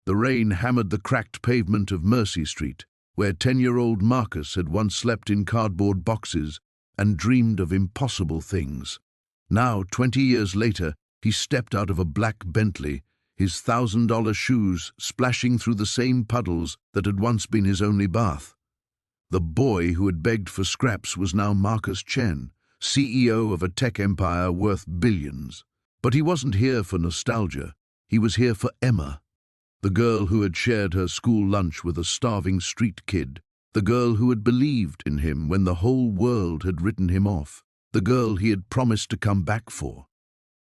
The rain hammered the cracked pavement of Mercy Street, where 10-year-old Marcus had once slept in cardboard boxes and dreamed of impossible things. Now, 20 years later, he stepped out of a black Bentley, his $1,000 shoes splashing through the same puddles that had once been his only bath. The boy who had begged for scraps was now Marcus Chen, CEO of a tech empire worth billions. But he wasn't here for nostalgia. He was here for Emma, the girl who had shared her school lunch with a starving street kid, the girl who had believed in him when the whole world had written him off, the girl he had promised to come back for.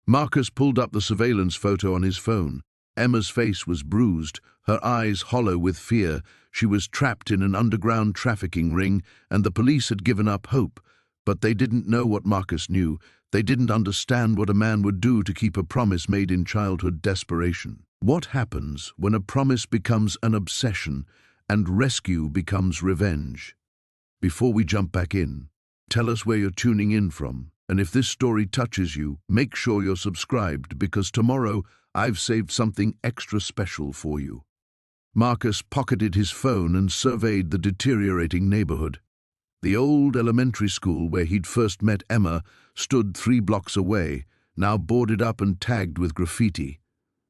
Marcus pulled up the surveillance photo on his phone. Emma's face was bruised, her eyes hollow with fear. She was trapped in an underground trafficking ring, and the police had given up hope. But they didn't know what Marcus knew. They didn't understand what a man would do to keep a promise made in childhood desperation. What happens when a promise becomes an obsession and rescue becomes revenge? Before we jump back in, tell us where you're tuning in from, and if this story touches you, make sure you're subscribed, because tomorrow I've saved something extra special for you. Marcus pocketed his phone and surveyed the deteriorating neighborhood. The old elementary school where he'd first met Emma stood 3 blocks away, now boarded up and tagged with graffiti.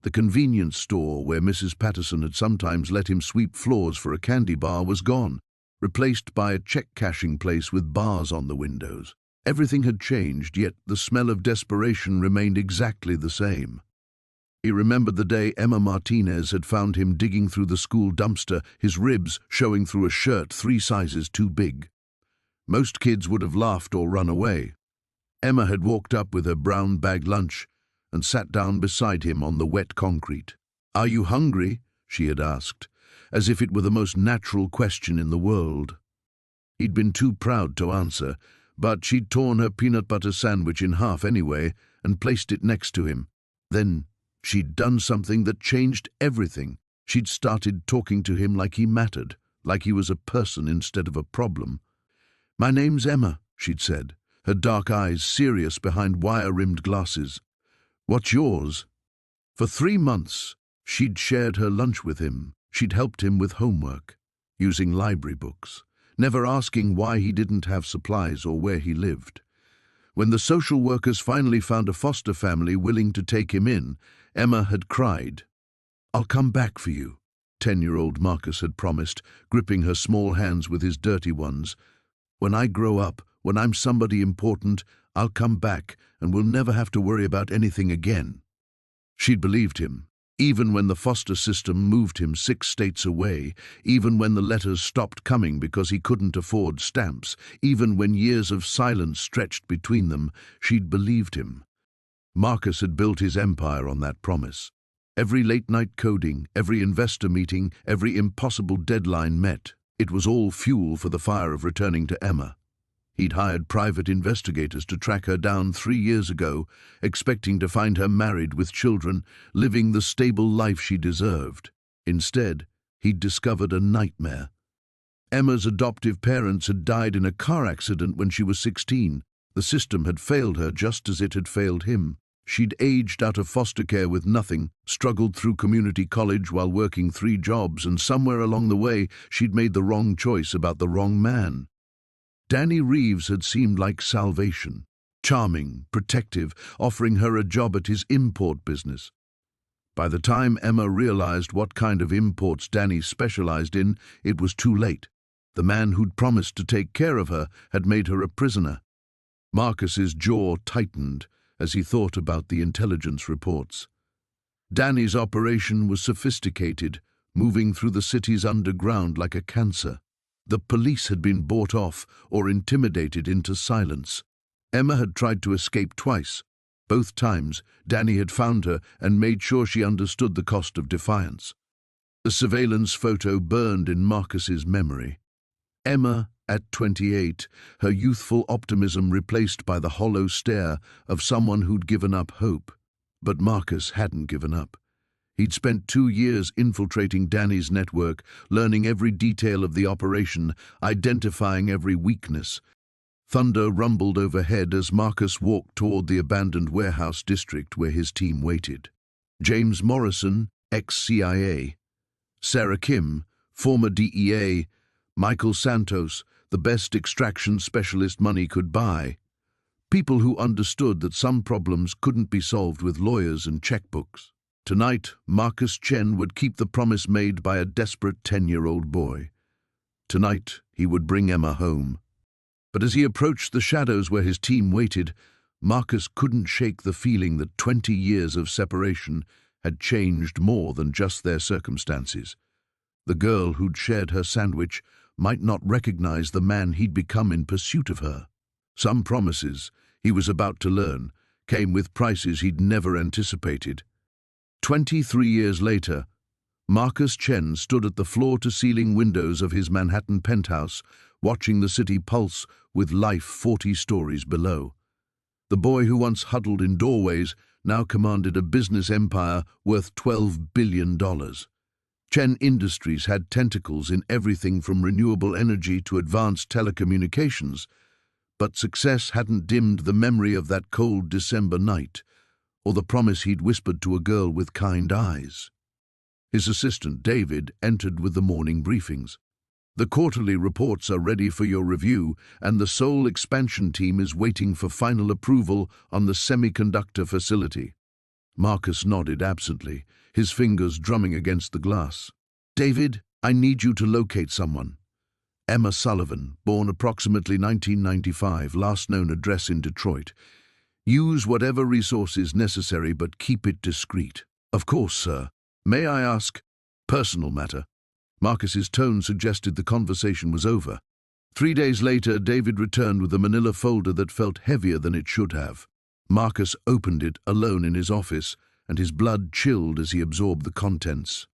The convenience store where Mrs. Patterson had sometimes let him sweep floors for a candy bar was gone, replaced by a check-cashing place with bars on the windows. Everything had changed, yet the smell of desperation remained exactly the same. He remembered the day Emma Martinez had found him digging through the school dumpster, his ribs showing through a shirt 3 sizes too big. Most kids would have laughed or run away. Emma had walked up with her brown-bag lunch and sat down beside him on the wet concrete. "Are you hungry?" she had asked, as if it were the most natural question in the world. He'd been too proud to answer, but she'd torn her peanut butter sandwich in half anyway and placed it next to him. Then she'd done something that changed everything. She'd started talking to him like he mattered, like he was a person instead of a problem. "My name's Emma," she'd said, her dark eyes serious behind wire-rimmed glasses. "What's yours?" For 3 months, she'd shared her lunch with him. She'd helped him with homework, using library books, never asking why he didn't have supplies or where he lived. When the social workers finally found a foster family willing to take him in, Emma had cried. "I'll come back for you," 10-year-old Marcus had promised, gripping her small hands with his dirty ones. "When I grow up, when I'm somebody important, I'll come back and we'll never have to worry about anything again." She'd believed him, even when the foster system moved him 6 states away, even when the letters stopped coming because he couldn't afford stamps, even when years of silence stretched between them. She'd believed him. Marcus had built his empire on that promise. Every late-night coding, every investor meeting, every impossible deadline met. It was all fuel for the fire of returning to Emma. He'd hired private investigators to track her down 3 years ago, expecting to find her married with children, living the stable life she deserved. Instead, he'd discovered a nightmare. Emma's adoptive parents had died in a car accident when she was 16. The system had failed her just as it had failed him. She'd aged out of foster care with nothing, struggled through community college while working 3 jobs, and somewhere along the way, she'd made the wrong choice about the wrong man. Danny Reeves had seemed like salvation, charming, protective, offering her a job at his import business. By the time Emma realized what kind of imports Danny specialized in, it was too late. The man who'd promised to take care of her had made her a prisoner. Marcus's jaw tightened as he thought about the intelligence reports. Danny's operation was sophisticated, moving through the city's underground like a cancer. The police had been bought off or intimidated into silence. Emma had tried to escape twice. Both times, Danny had found her and made sure she understood the cost of defiance. The surveillance photo burned in Marcus's memory. Emma, at 28, her youthful optimism replaced by the hollow stare of someone who'd given up hope. But Marcus hadn't given up. He'd spent 2 years infiltrating Danny's network, learning every detail of the operation, identifying every weakness. Thunder rumbled overhead as Marcus walked toward the abandoned warehouse district where his team waited. James Morrison, ex-CIA, Sarah Kim, former DEA, Michael Santos, the best extraction specialist money could buy. People who understood that some problems couldn't be solved with lawyers and checkbooks. Tonight, Marcus Chen would keep the promise made by a desperate 10-year-old boy. Tonight, he would bring Emma home. But as he approached the shadows where his team waited, Marcus couldn't shake the feeling that 20 years of separation had changed more than just their circumstances. The girl who'd shared her sandwich might not recognize the man he'd become in pursuit of her. Some promises, he was about to learn, came with prices he'd never anticipated. 23 years later, Marcus Chen stood at the floor-to-ceiling windows of his Manhattan penthouse, watching the city pulse with life 40 stories below. The boy who once huddled in doorways now commanded a business empire worth $12 billion. Chen Industries had tentacles in everything from renewable energy to advanced telecommunications, but success hadn't dimmed the memory of that cold December night, or the promise he'd whispered to a girl with kind eyes. His assistant, David, entered with the morning briefings. The quarterly reports are ready for your review, and the Seoul expansion team is waiting for final approval on the semiconductor facility. Marcus nodded absently, his fingers drumming against the glass. David, I need you to locate someone. Emma Sullivan, born approximately 1995, last known address in Detroit. Use whatever resources necessary, but keep it discreet. Of course, sir. May I ask? Personal matter. Marcus's tone suggested the conversation was over. 3 days later, David returned with a manila folder that felt heavier than it should have. Marcus opened it alone in his office, and his blood chilled as he absorbed the contents.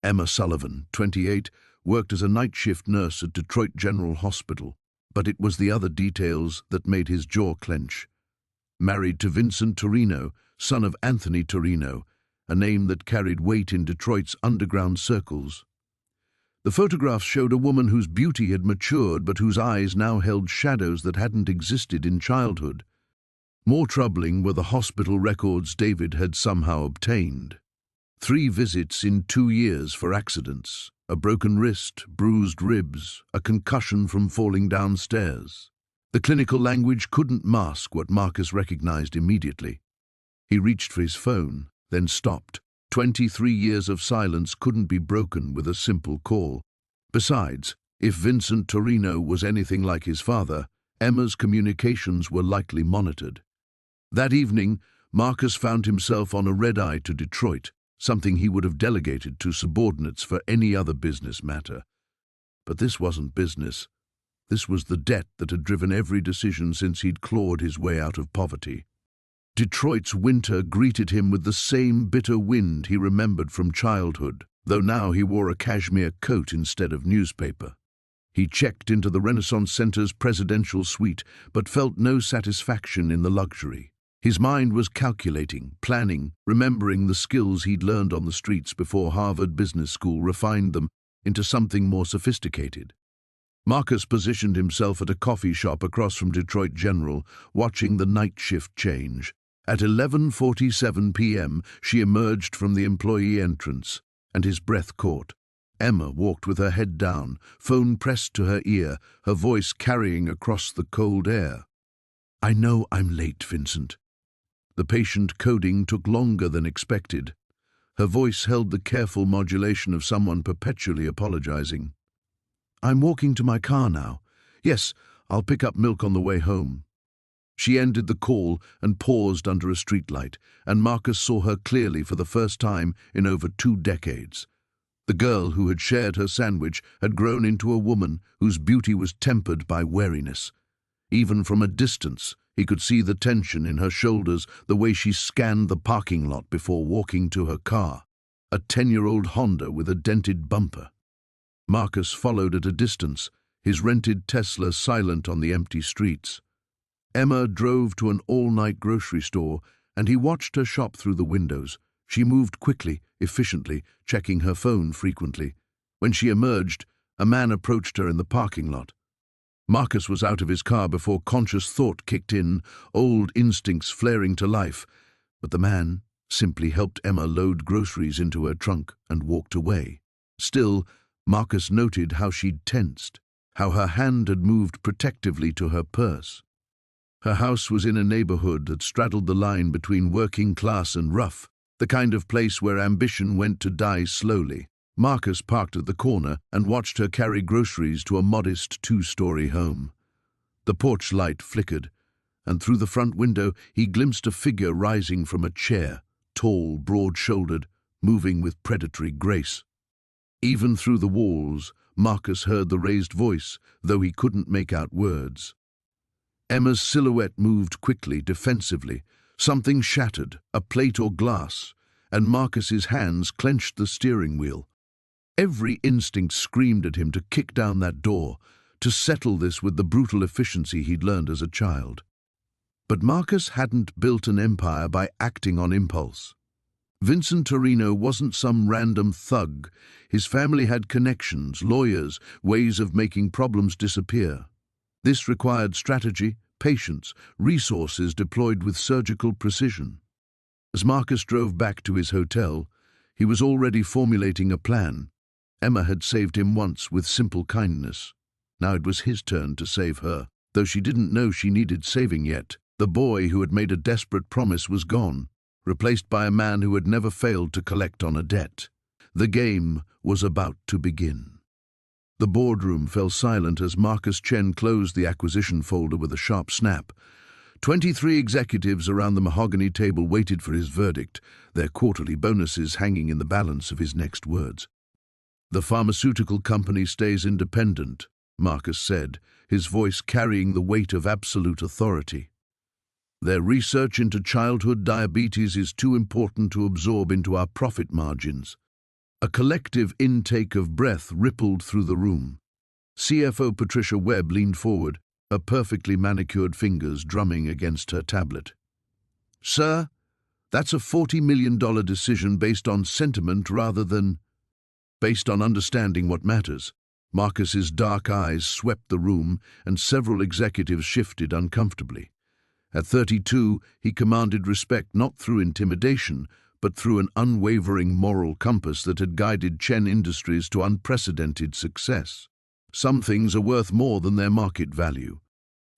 Emma Sullivan, 28, worked as a night shift nurse at Detroit General Hospital, but it was the other details that made his jaw clench. Married to Vincent Torino, son of Anthony Torino, a name that carried weight in Detroit's underground circles. The photographs showed a woman whose beauty had matured but whose eyes now held shadows that hadn't existed in childhood. More troubling were the hospital records David had somehow obtained. 3 visits in 2 years for accidents, a broken wrist, bruised ribs, a concussion from falling downstairs. The clinical language couldn't mask what Marcus recognized immediately. He reached for his phone, then stopped. 23 years of silence couldn't be broken with a simple call. Besides, if Vincent Torino was anything like his father, Emma's communications were likely monitored. That evening, Marcus found himself on a red-eye to Detroit, something he would have delegated to subordinates for any other business matter. But this wasn't business. This was the debt that had driven every decision since he'd clawed his way out of poverty. Detroit's winter greeted him with the same bitter wind he remembered from childhood, though now he wore a cashmere coat instead of newspaper. He checked into the Renaissance Center's presidential suite, but felt no satisfaction in the luxury. His mind was calculating, planning, remembering the skills he'd learned on the streets before Harvard Business School refined them into something more sophisticated. Marcus positioned himself at a coffee shop across from Detroit General, watching the night shift change. At 11:47 p.m., she emerged from the employee entrance, and his breath caught. Emma walked with her head down, phone pressed to her ear, her voice carrying across the cold air. I know I'm late, Vincent. The patient coding took longer than expected. Her voice held the careful modulation of someone perpetually apologizing. I'm walking to my car now. Yes, I'll pick up milk on the way home. She ended the call and paused under a streetlight, and Marcus saw her clearly for the first time in over 2 decades. The girl who had shared her sandwich had grown into a woman whose beauty was tempered by wariness. Even from a distance, he could see the tension in her shoulders, the way she scanned the parking lot before walking to her car, a 10-year-old Honda with a dented bumper. Marcus followed at a distance, his rented Tesla silent on the empty streets. Emma drove to an all-night grocery store, and he watched her shop through the windows. She moved quickly, efficiently, checking her phone frequently. When she emerged, a man approached her in the parking lot. Marcus was out of his car before conscious thought kicked in, old instincts flaring to life. But the man simply helped Emma load groceries into her trunk and walked away. Still, Marcus noted how she'd tensed, how her hand had moved protectively to her purse. Her house was in a neighborhood that straddled the line between working class and rough, the kind of place where ambition went to die slowly. Marcus parked at the corner and watched her carry groceries to a modest two-story home. The porch light flickered, and through the front window he glimpsed a figure rising from a chair, tall, broad-shouldered, moving with predatory grace. Even through the walls, Marcus heard the raised voice, though he couldn't make out words. Emma's silhouette moved quickly, defensively. Something shattered, a plate or glass, and Marcus's hands clenched the steering wheel. Every instinct screamed at him to kick down that door, to settle this with the brutal efficiency he'd learned as a child. But Marcus hadn't built an empire by acting on impulse. Vincent Torino wasn't some random thug. His family had connections, lawyers, ways of making problems disappear. This required strategy, patience, resources deployed with surgical precision. As Marcus drove back to his hotel, he was already formulating a plan. Emma had saved him once with simple kindness. Now it was his turn to save her. Though she didn't know she needed saving yet, the boy who had made a desperate promise was gone, replaced by a man who had never failed to collect on a debt. The game was about to begin. The boardroom fell silent as Marcus Chen closed the acquisition folder with a sharp snap. 23 executives around the mahogany table waited for his verdict, their quarterly bonuses hanging in the balance of his next words. "The pharmaceutical company stays independent," Marcus said, his voice carrying the weight of absolute authority. "Their research into childhood diabetes is too important to absorb into our profit margins." A collective intake of breath rippled through the room. CFO Patricia Webb leaned forward, her perfectly manicured fingers drumming against her tablet. "Sir, that's a $40 million decision based on sentiment rather than based on understanding what matters." Marcus's dark eyes swept the room, and several executives shifted uncomfortably. At 32, he commanded respect not through intimidation, but through an unwavering moral compass that had guided Chen Industries to unprecedented success. Some things are worth more than their market value.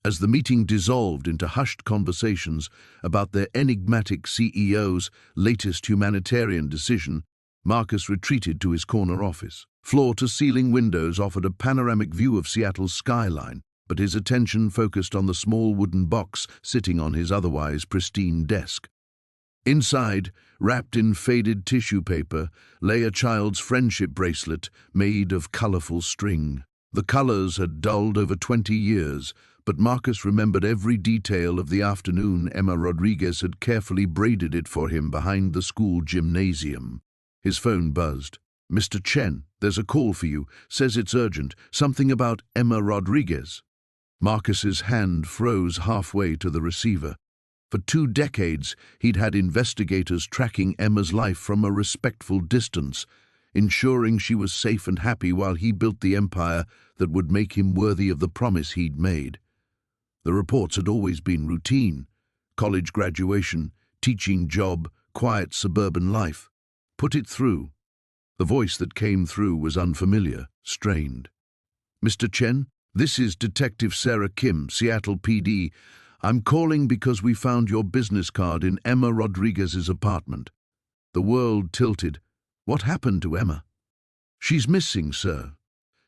As the meeting dissolved into hushed conversations about their enigmatic CEO's latest humanitarian decision, Marcus retreated to his corner office. Floor-to-ceiling windows offered a panoramic view of Seattle's skyline, but his attention focused on the small wooden box sitting on his otherwise pristine desk. Inside, wrapped in faded tissue paper, lay a child's friendship bracelet made of colorful string. The colors had dulled over 20 years, but Marcus remembered every detail of the afternoon Emma Rodriguez had carefully braided it for him behind the school gymnasium. His phone buzzed. "Mr. Chen, there's a call for you. Says it's urgent. Something about Emma Rodriguez." Marcus's hand froze halfway to the receiver. For 2 decades, he'd had investigators tracking Emma's life from a respectful distance, ensuring she was safe and happy while he built the empire that would make him worthy of the promise he'd made. The reports had always been routine: college graduation, teaching job, quiet suburban life. "Put it through." The voice that came through was unfamiliar, strained. "Mr. Chen, this is Detective Sarah Kim, Seattle PD. I'm calling because we found your business card in Emma Rodriguez's apartment." The world tilted. What happened to Emma? "She's missing, sir.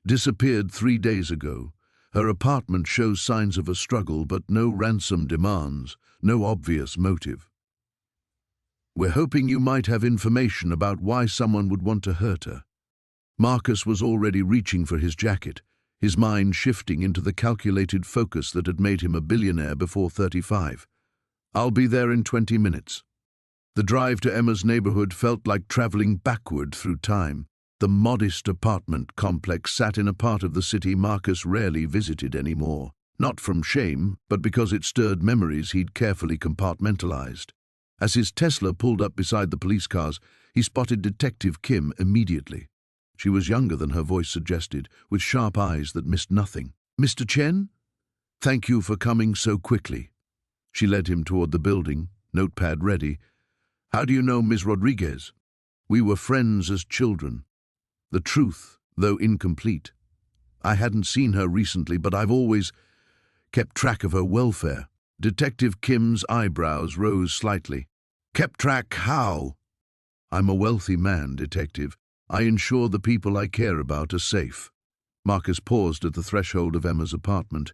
Disappeared 3 days ago. Her apartment shows signs of a struggle, but no ransom demands, no obvious motive. We're hoping you might have information about why someone would want to hurt her." Marcus was already reaching for his jacket, his mind shifting into the calculated focus that had made him a billionaire before 35. "I'll be there in 20 minutes." The drive to Emma's neighborhood felt like traveling backward through time. The modest apartment complex sat in a part of the city Marcus rarely visited anymore, not from shame, but because it stirred memories he'd carefully compartmentalized. As his Tesla pulled up beside the police cars, he spotted Detective Kim immediately. She was younger than her voice suggested, with sharp eyes that missed nothing. "Mr. Chen? Thank you for coming so quickly." She led him toward the building, notepad ready. "How do you know Ms. Rodriguez?" "We were friends as children." The truth, though incomplete. I hadn't seen her recently, but I've always kept track of her welfare. Detective Kim's eyebrows rose slightly. Kept track how? I'm a wealthy man, Detective. I ensure the people I care about are safe. Marcus paused at the threshold of Emma's apartment.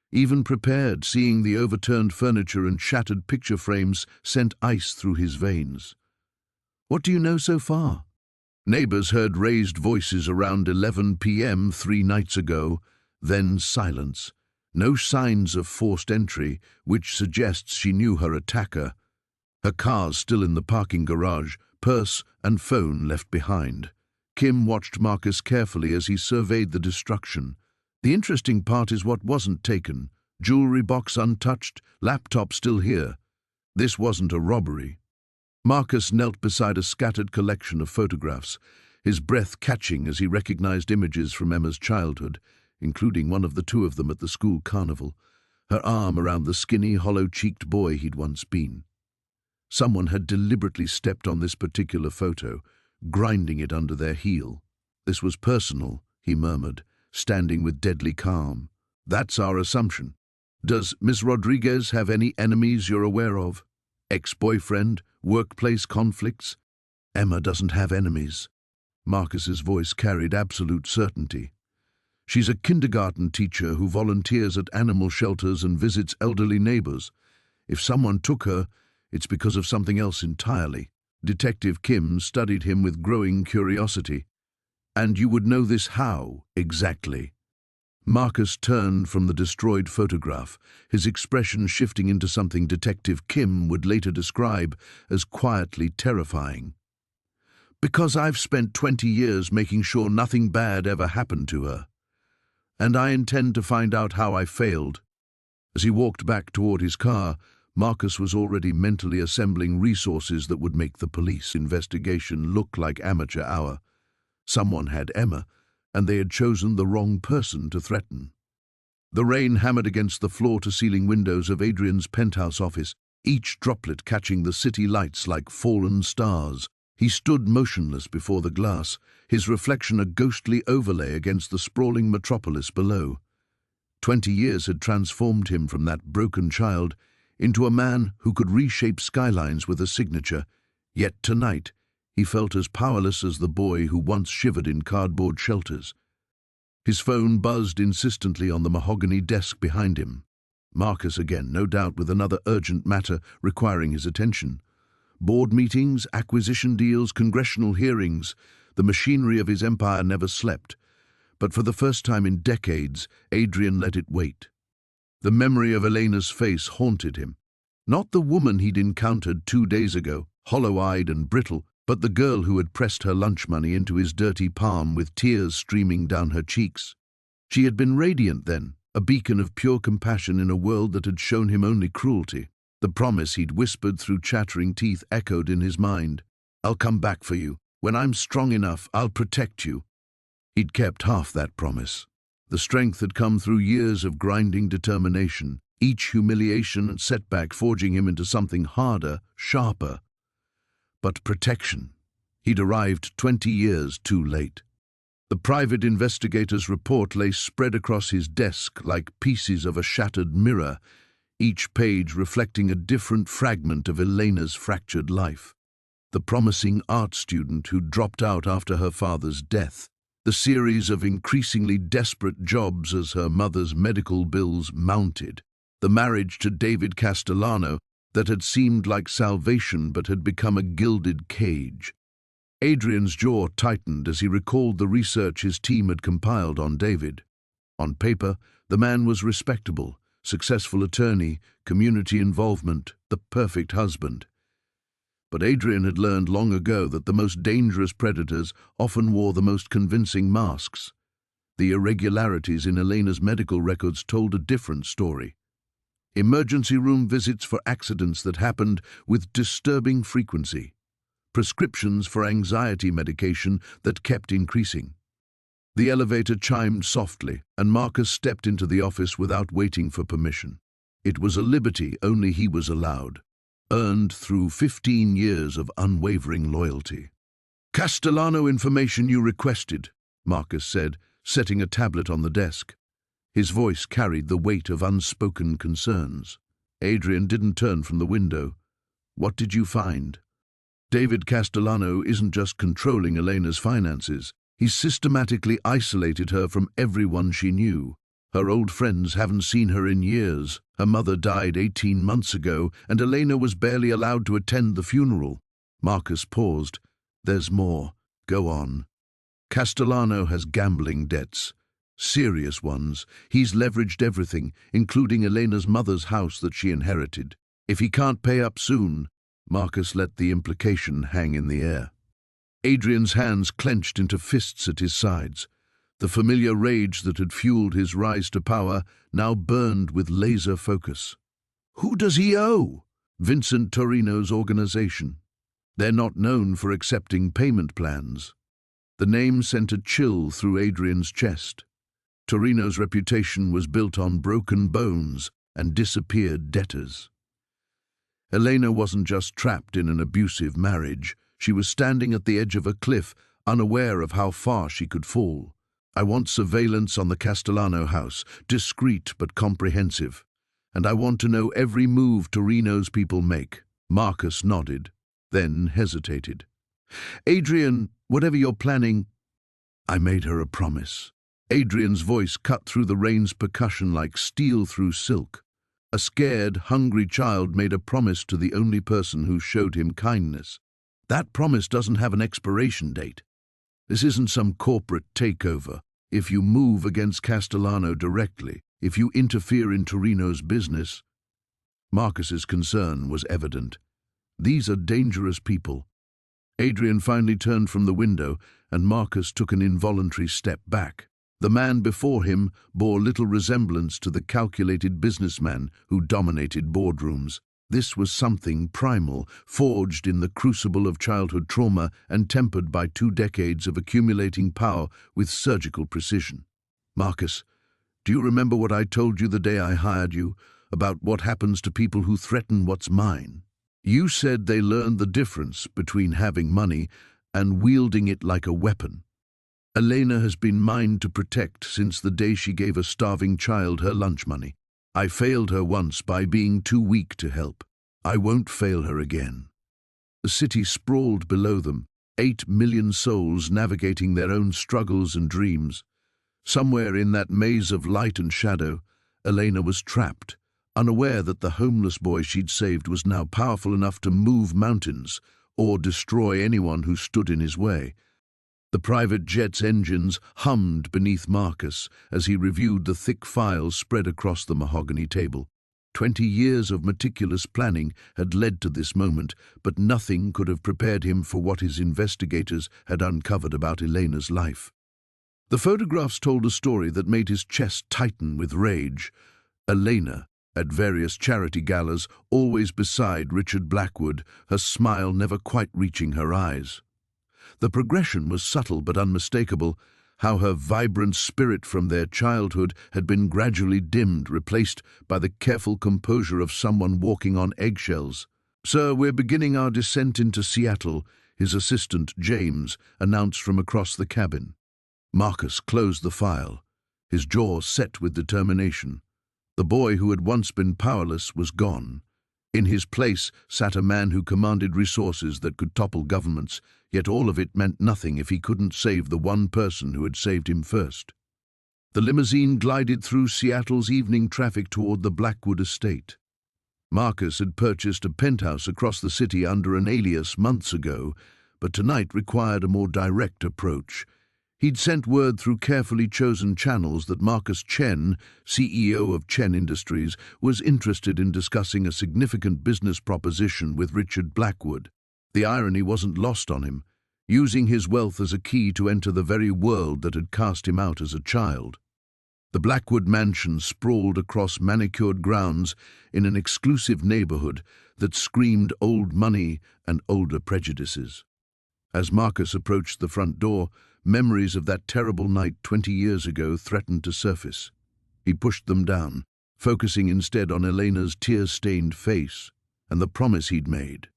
Even prepared, seeing the overturned furniture and shattered picture frames sent ice through his veins. What do you know so far? Neighbors heard raised voices around 11 p.m. 3 nights ago, then silence. No signs of forced entry, which suggests she knew her attacker. Her car's still in the parking garage, purse and phone left behind. Kim watched Marcus carefully as he surveyed the destruction. The interesting part is what wasn't taken. Jewelry box untouched, laptop still here. This wasn't a robbery. Marcus knelt beside a scattered collection of photographs, his breath catching as he recognized images from Emma's childhood, including one of the two of them at the school carnival, her arm around the skinny, hollow-cheeked boy he'd once been. Someone had deliberately stepped on this particular photo, grinding it under their heel. This was personal, he murmured, standing with deadly calm. That's our assumption. Does Miss Rodriguez have any enemies you're aware of? Ex-boyfriend? Workplace conflicts? Emma doesn't have enemies. Marcus's voice carried absolute certainty. She's a kindergarten teacher who volunteers at animal shelters and visits elderly neighbors. If someone took her, it's because of something else entirely. Detective Kim studied him with growing curiosity. And you would know this how, exactly? Marcus turned from the destroyed photograph, his expression shifting into something Detective Kim would later describe as quietly terrifying. Because I've spent 20 years making sure nothing bad ever happened to her. And I intend to find out how I failed. As he walked back toward his car, Marcus was already mentally assembling resources that would make the police investigation look like amateur hour. Someone had Emma, and they had chosen the wrong person to threaten. The rain hammered against the floor-to-ceiling windows of Adrian's penthouse office, each droplet catching the city lights like fallen stars. He stood motionless before the glass, his reflection a ghostly overlay against the sprawling metropolis below. 20 years had transformed him from that broken child into a man who could reshape skylines with a signature, yet tonight he felt as powerless as the boy who once shivered in cardboard shelters. His phone buzzed insistently on the mahogany desk behind him. Marcus again, no doubt with another urgent matter requiring his attention. Board meetings, acquisition deals, congressional hearings. The machinery of his empire never slept. But for the first time in decades, Adrian let it wait. The memory of Elena's face haunted him. Not the woman he'd encountered 2 days ago, hollow-eyed and brittle, but the girl who had pressed her lunch money into his dirty palm with tears streaming down her cheeks. She had been radiant then, a beacon of pure compassion in a world that had shown him only cruelty. The promise he'd whispered through chattering teeth echoed in his mind. I'll come back for you. When I'm strong enough, I'll protect you. He'd kept half that promise. The strength had come through years of grinding determination, each humiliation and setback forging him into something harder, sharper. But protection. He'd arrived 20 years too late. The private investigator's report lay spread across his desk like pieces of a shattered mirror, each page reflecting a different fragment of Elena's fractured life. The promising art student who dropped out after her father's death, the series of increasingly desperate jobs as her mother's medical bills mounted, the marriage to David Castellano that had seemed like salvation but had become a gilded cage. Adrian's jaw tightened as he recalled the research his team had compiled on David. On paper, the man was respectable, successful attorney, community involvement, the perfect husband. But Adrian had learned long ago that the most dangerous predators often wore the most convincing masks. The irregularities in Elena's medical records told a different story. Emergency room visits for accidents that happened with disturbing frequency. Prescriptions for anxiety medication that kept increasing. The elevator chimed softly, and Marcus stepped into the office without waiting for permission. It was a liberty only he was allowed, earned through 15 years of unwavering loyalty. Castellano information you requested, Marcus said, setting a tablet on the desk. His voice carried the weight of unspoken concerns. Adrian didn't turn from the window. What did you find? David Castellano isn't just controlling Elena's finances. He's systematically isolated her from everyone she knew. Her old friends haven't seen her in years. Her mother died 18 months ago, and Elena was barely allowed to attend the funeral. Marcus paused. There's more. Go on. Castellano has gambling debts. Serious ones. He's leveraged everything, including Elena's mother's house that she inherited. If he can't pay up soon, Marcus let the implication hang in the air. Adrian's hands clenched into fists at his sides. The familiar rage that had fueled his rise to power now burned with laser focus. Who does he owe? Vincent Torino's organization. They're not known for accepting payment plans. The name sent a chill through Adrian's chest. Torino's reputation was built on broken bones and disappeared debtors. Elena wasn't just trapped in an abusive marriage. She was standing at the edge of a cliff, unaware of how far she could fall. I want surveillance on the Castellano house, discreet but comprehensive. And I want to know every move Torino's people make. Marcus nodded, then hesitated. Adrian, whatever you're planning... I made her a promise. Adrian's voice cut through the rain's percussion like steel through silk. A scared, hungry child made a promise to the only person who showed him kindness. That promise doesn't have an expiration date. This isn't some corporate takeover. If you move against Castellano directly, if you interfere in Torino's business... Marcus's concern was evident. These are dangerous people. Adrian finally turned from the window, and Marcus took an involuntary step back. The man before him bore little resemblance to the calculated businessman who dominated boardrooms. This was something primal, forged in the crucible of childhood trauma and tempered by 2 decades of accumulating power with surgical precision. Marcus, do you remember what I told you the day I hired you, about what happens to people who threaten what's mine? You said they learned the difference between having money and wielding it like a weapon. Elena has been mine to protect since the day she gave a starving child her lunch money. I failed her once by being too weak to help. I won't fail her again. The city sprawled below them, 8 million souls navigating their own struggles and dreams. Somewhere in that maze of light and shadow, Elena was trapped, unaware that the homeless boy she'd saved was now powerful enough to move mountains or destroy anyone who stood in his way. The private jet's engines hummed beneath Marcus as he reviewed the thick files spread across the mahogany table. 20 years of meticulous planning had led to this moment, but nothing could have prepared him for what his investigators had uncovered about Elena's life. The photographs told a story that made his chest tighten with rage. Elena, at various charity galas, always beside Richard Blackwood, her smile never quite reaching her eyes. The progression was subtle but unmistakable, how her vibrant spirit from their childhood had been gradually dimmed, replaced by the careful composure of someone walking on eggshells. "Sir, we're beginning our descent into Seattle," his assistant, James, announced from across the cabin. Marcus closed the file, his jaw set with determination. The boy who had once been powerless was gone. In his place sat a man who commanded resources that could topple governments, yet all of it meant nothing if he couldn't save the one person who had saved him first. The limousine glided through Seattle's evening traffic toward the Blackwood estate. Marcus had purchased a penthouse across the city under an alias months ago, but tonight required a more direct approach. He'd sent word through carefully chosen channels that Marcus Chen, CEO of Chen Industries, was interested in discussing a significant business proposition with Richard Blackwood. The irony wasn't lost on him, using his wealth as a key to enter the very world that had cast him out as a child. The Blackwood mansion sprawled across manicured grounds in an exclusive neighborhood that screamed old money and older prejudices. As Marcus approached the front door, memories of that terrible night 20 years ago threatened to surface. He pushed them down, focusing instead on Elena's tear-stained face and the promise he'd made.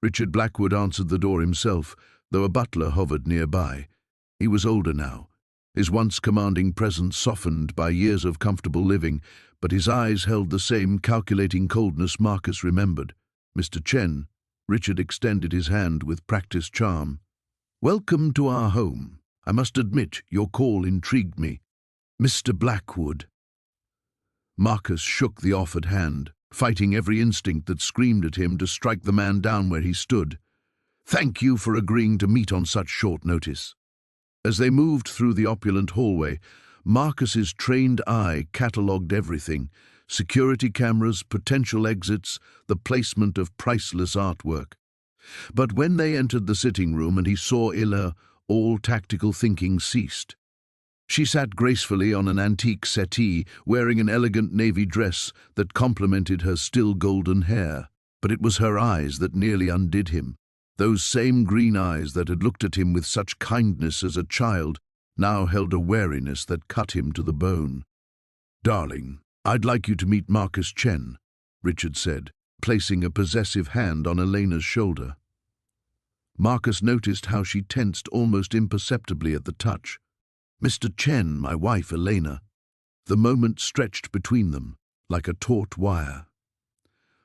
Richard Blackwood answered the door himself, though a butler hovered nearby. He was older now, his once commanding presence softened by years of comfortable living, but his eyes held the same calculating coldness Marcus remembered. "Mr. Chen," Richard extended his hand with practiced charm. "Welcome to our home. I must admit, your call intrigued me. Mr. Blackwood." Marcus shook the offered hand, fighting every instinct that screamed at him to strike the man down where he stood. "Thank you for agreeing to meet on such short notice." As they moved through the opulent hallway, Marcus's trained eye catalogued everything: security cameras, potential exits, the placement of priceless artwork. But when they entered the sitting room and he saw Illa, all tactical thinking ceased. She sat gracefully on an antique settee, wearing an elegant navy dress that complemented her still golden hair. But it was her eyes that nearly undid him. Those same green eyes that had looked at him with such kindness as a child now held a wariness that cut him to the bone. "Darling, I'd like you to meet Marcus Chen," Richard said, placing a possessive hand on Elena's shoulder. Marcus noticed how she tensed almost imperceptibly at the touch. "Mr. Chen, my wife Elena." The moment stretched between them, like a taut wire.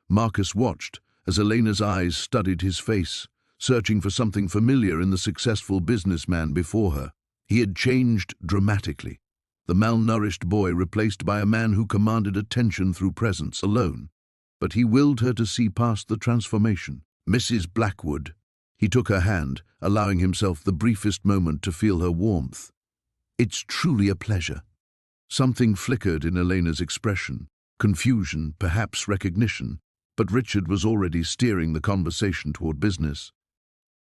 Marcus watched as Elena's eyes studied his face, searching for something familiar in the successful businessman before her. He had changed dramatically. The malnourished boy replaced by a man who commanded attention through presence alone. But he willed her to see past the transformation. "Mrs. Blackwood." He took her hand, allowing himself the briefest moment to feel her warmth. "It's truly a pleasure." Something flickered in Elena's expression, confusion, perhaps recognition, but Richard was already steering the conversation toward business.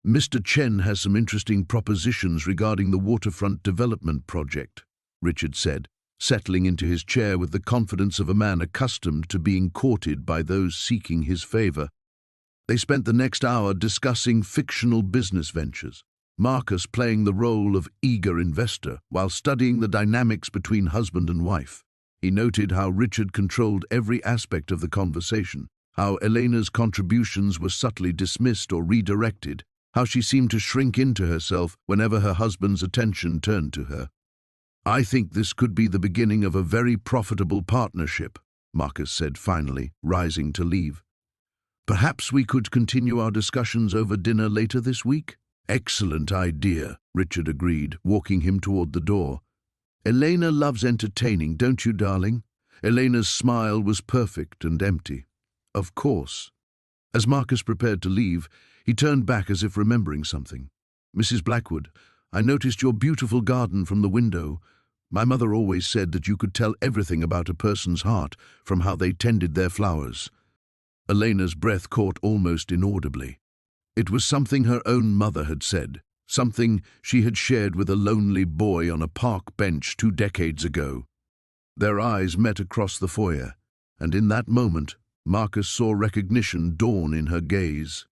"Mr. Chen has some interesting propositions regarding the waterfront development project," Richard said, settling into his chair with the confidence of a man accustomed to being courted by those seeking his favor. They spent the next hour discussing fictional business ventures, Marcus playing the role of eager investor while studying the dynamics between husband and wife. He noted how Richard controlled every aspect of the conversation, how Elena's contributions were subtly dismissed or redirected, how she seemed to shrink into herself whenever her husband's attention turned to her. "I think this could be the beginning of a very profitable partnership," Marcus said finally, rising to leave. "Perhaps we could continue our discussions over dinner later this week?" "Excellent idea," Richard agreed, walking him toward the door. "Elena loves entertaining, don't you, darling?" Elena's smile was perfect and empty. "Of course." As Marcus prepared to leave, he turned back as if remembering something. "Mrs. Blackwood, I noticed your beautiful garden from the window. My mother always said that you could tell everything about a person's heart from how they tended their flowers." Elena's breath caught almost inaudibly. It was something her own mother had said, something she had shared with a lonely boy on a park bench 2 decades ago. Their eyes met across the foyer, and in that moment, Marcus saw recognition dawn in her gaze.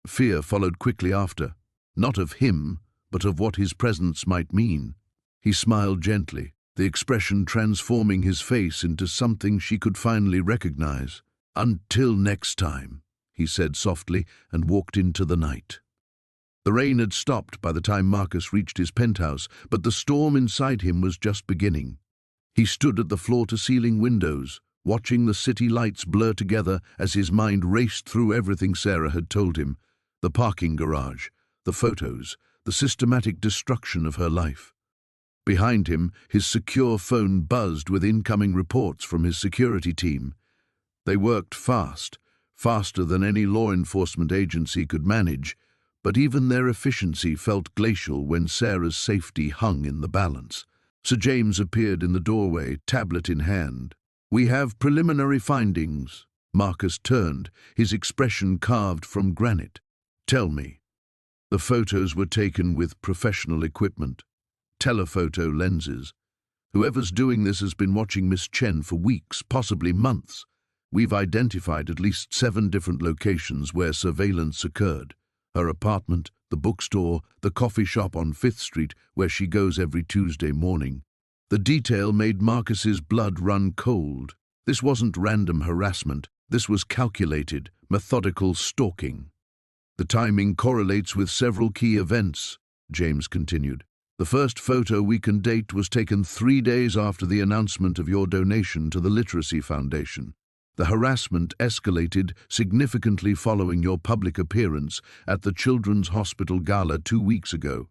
Fear followed quickly after, not of him, but of what his presence might mean. He smiled gently, the expression transforming his face into something she could finally recognize. "Until next time," he said softly, and walked into the night. The rain had stopped by the time Marcus reached his penthouse, but the storm inside him was just beginning. He stood at the floor-to-ceiling windows, watching the city lights blur together as his mind raced through everything Sarah had told him: the parking garage, the photos, the systematic destruction of her life. Behind him, his secure phone buzzed with incoming reports from his security team. They worked fast, faster than any law enforcement agency could manage, but even their efficiency felt glacial when Sarah's safety hung in the balance. Sir James appeared in the doorway, tablet in hand. "We have preliminary findings." Marcus turned, his expression carved from granite. "Tell me." The photos were taken with professional equipment, telephoto lenses. "Whoever's doing this has been watching Miss Chen for weeks, possibly months. We've identified at least 7 different locations where surveillance occurred. Her apartment, the bookstore, the coffee shop on 5th Street, where she goes every Tuesday morning." The detail made Marcus's blood run cold. This wasn't random harassment. This was calculated, methodical stalking. The timing correlates with several key events, James continued. The first photo we can date was taken 3 days after the announcement of your donation to the Literacy Foundation. The harassment escalated significantly following your public appearance at the Children's Hospital Gala 2 weeks ago.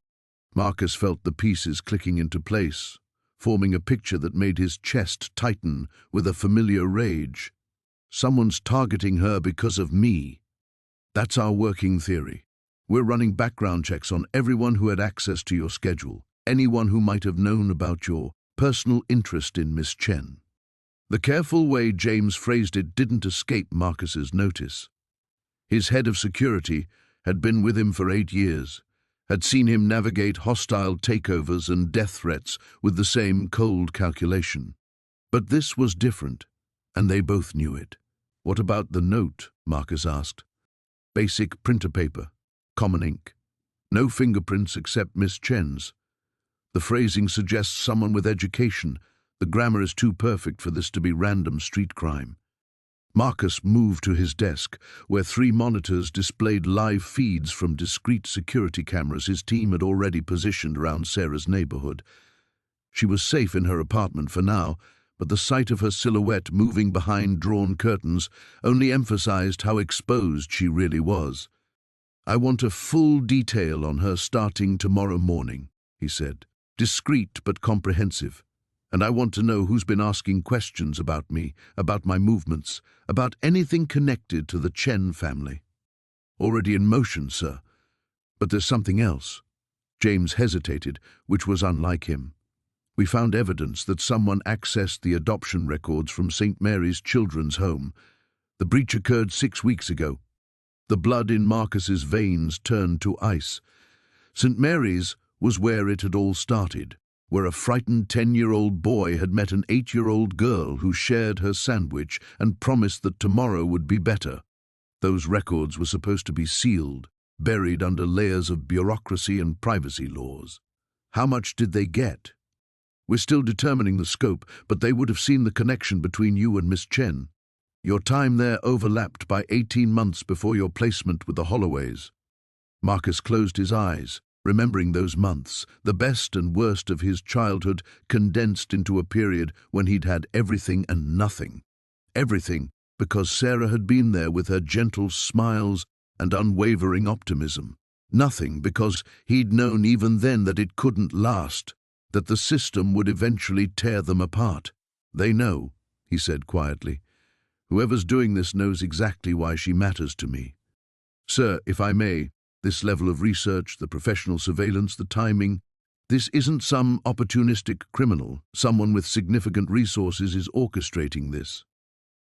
Marcus felt the pieces clicking into place, forming a picture that made his chest tighten with a familiar rage. Someone's targeting her because of me. That's our working theory. We're running background checks on everyone who had access to your schedule, anyone who might have known about your personal interest in Miss Chen. The careful way James phrased it didn't escape Marcus's notice. His head of security had been with him for 8 years, had seen him navigate hostile takeovers and death threats with the same cold calculation. But this was different, and they both knew it. What about the note? Marcus asked. Basic printer paper, common ink. No fingerprints except Miss Chen's. The phrasing suggests someone with education. The grammar is too perfect for this to be random street crime. Marcus moved to his desk, where 3 monitors displayed live feeds from discreet security cameras his team had already positioned around Sarah's neighborhood. She was safe in her apartment for now, but the sight of her silhouette moving behind drawn curtains only emphasized how exposed she really was. I want a full detail on her starting tomorrow morning, he said. Discreet but comprehensive. And I want to know who's been asking questions about me, about my movements, about anything connected to the Chen family. Already in motion, sir. But there's something else. James hesitated, which was unlike him. We found evidence that someone accessed the adoption records from St. Mary's Children's Home. The breach occurred 6 weeks ago. The blood in Marcus's veins turned to ice. St. Mary's was where it had all started, where a frightened 10-year-old boy had met an 8-year-old girl who shared her sandwich and promised that tomorrow would be better. Those records were supposed to be sealed, buried under layers of bureaucracy and privacy laws. How much did they get? We're still determining the scope, but they would have seen the connection between you and Miss Chen. Your time there overlapped by 18 months before your placement with the Holloways. Marcus closed his eyes, remembering those months, the best and worst of his childhood condensed into a period when he'd had everything and nothing. Everything because Sarah had been there with her gentle smiles and unwavering optimism. Nothing because he'd known even then that it couldn't last, that the system would eventually tear them apart. They know, he said quietly. Whoever's doing this knows exactly why she matters to me. Sir, if I may, this level of research, the professional surveillance, the timing, this isn't some opportunistic criminal. Someone with significant resources is orchestrating this.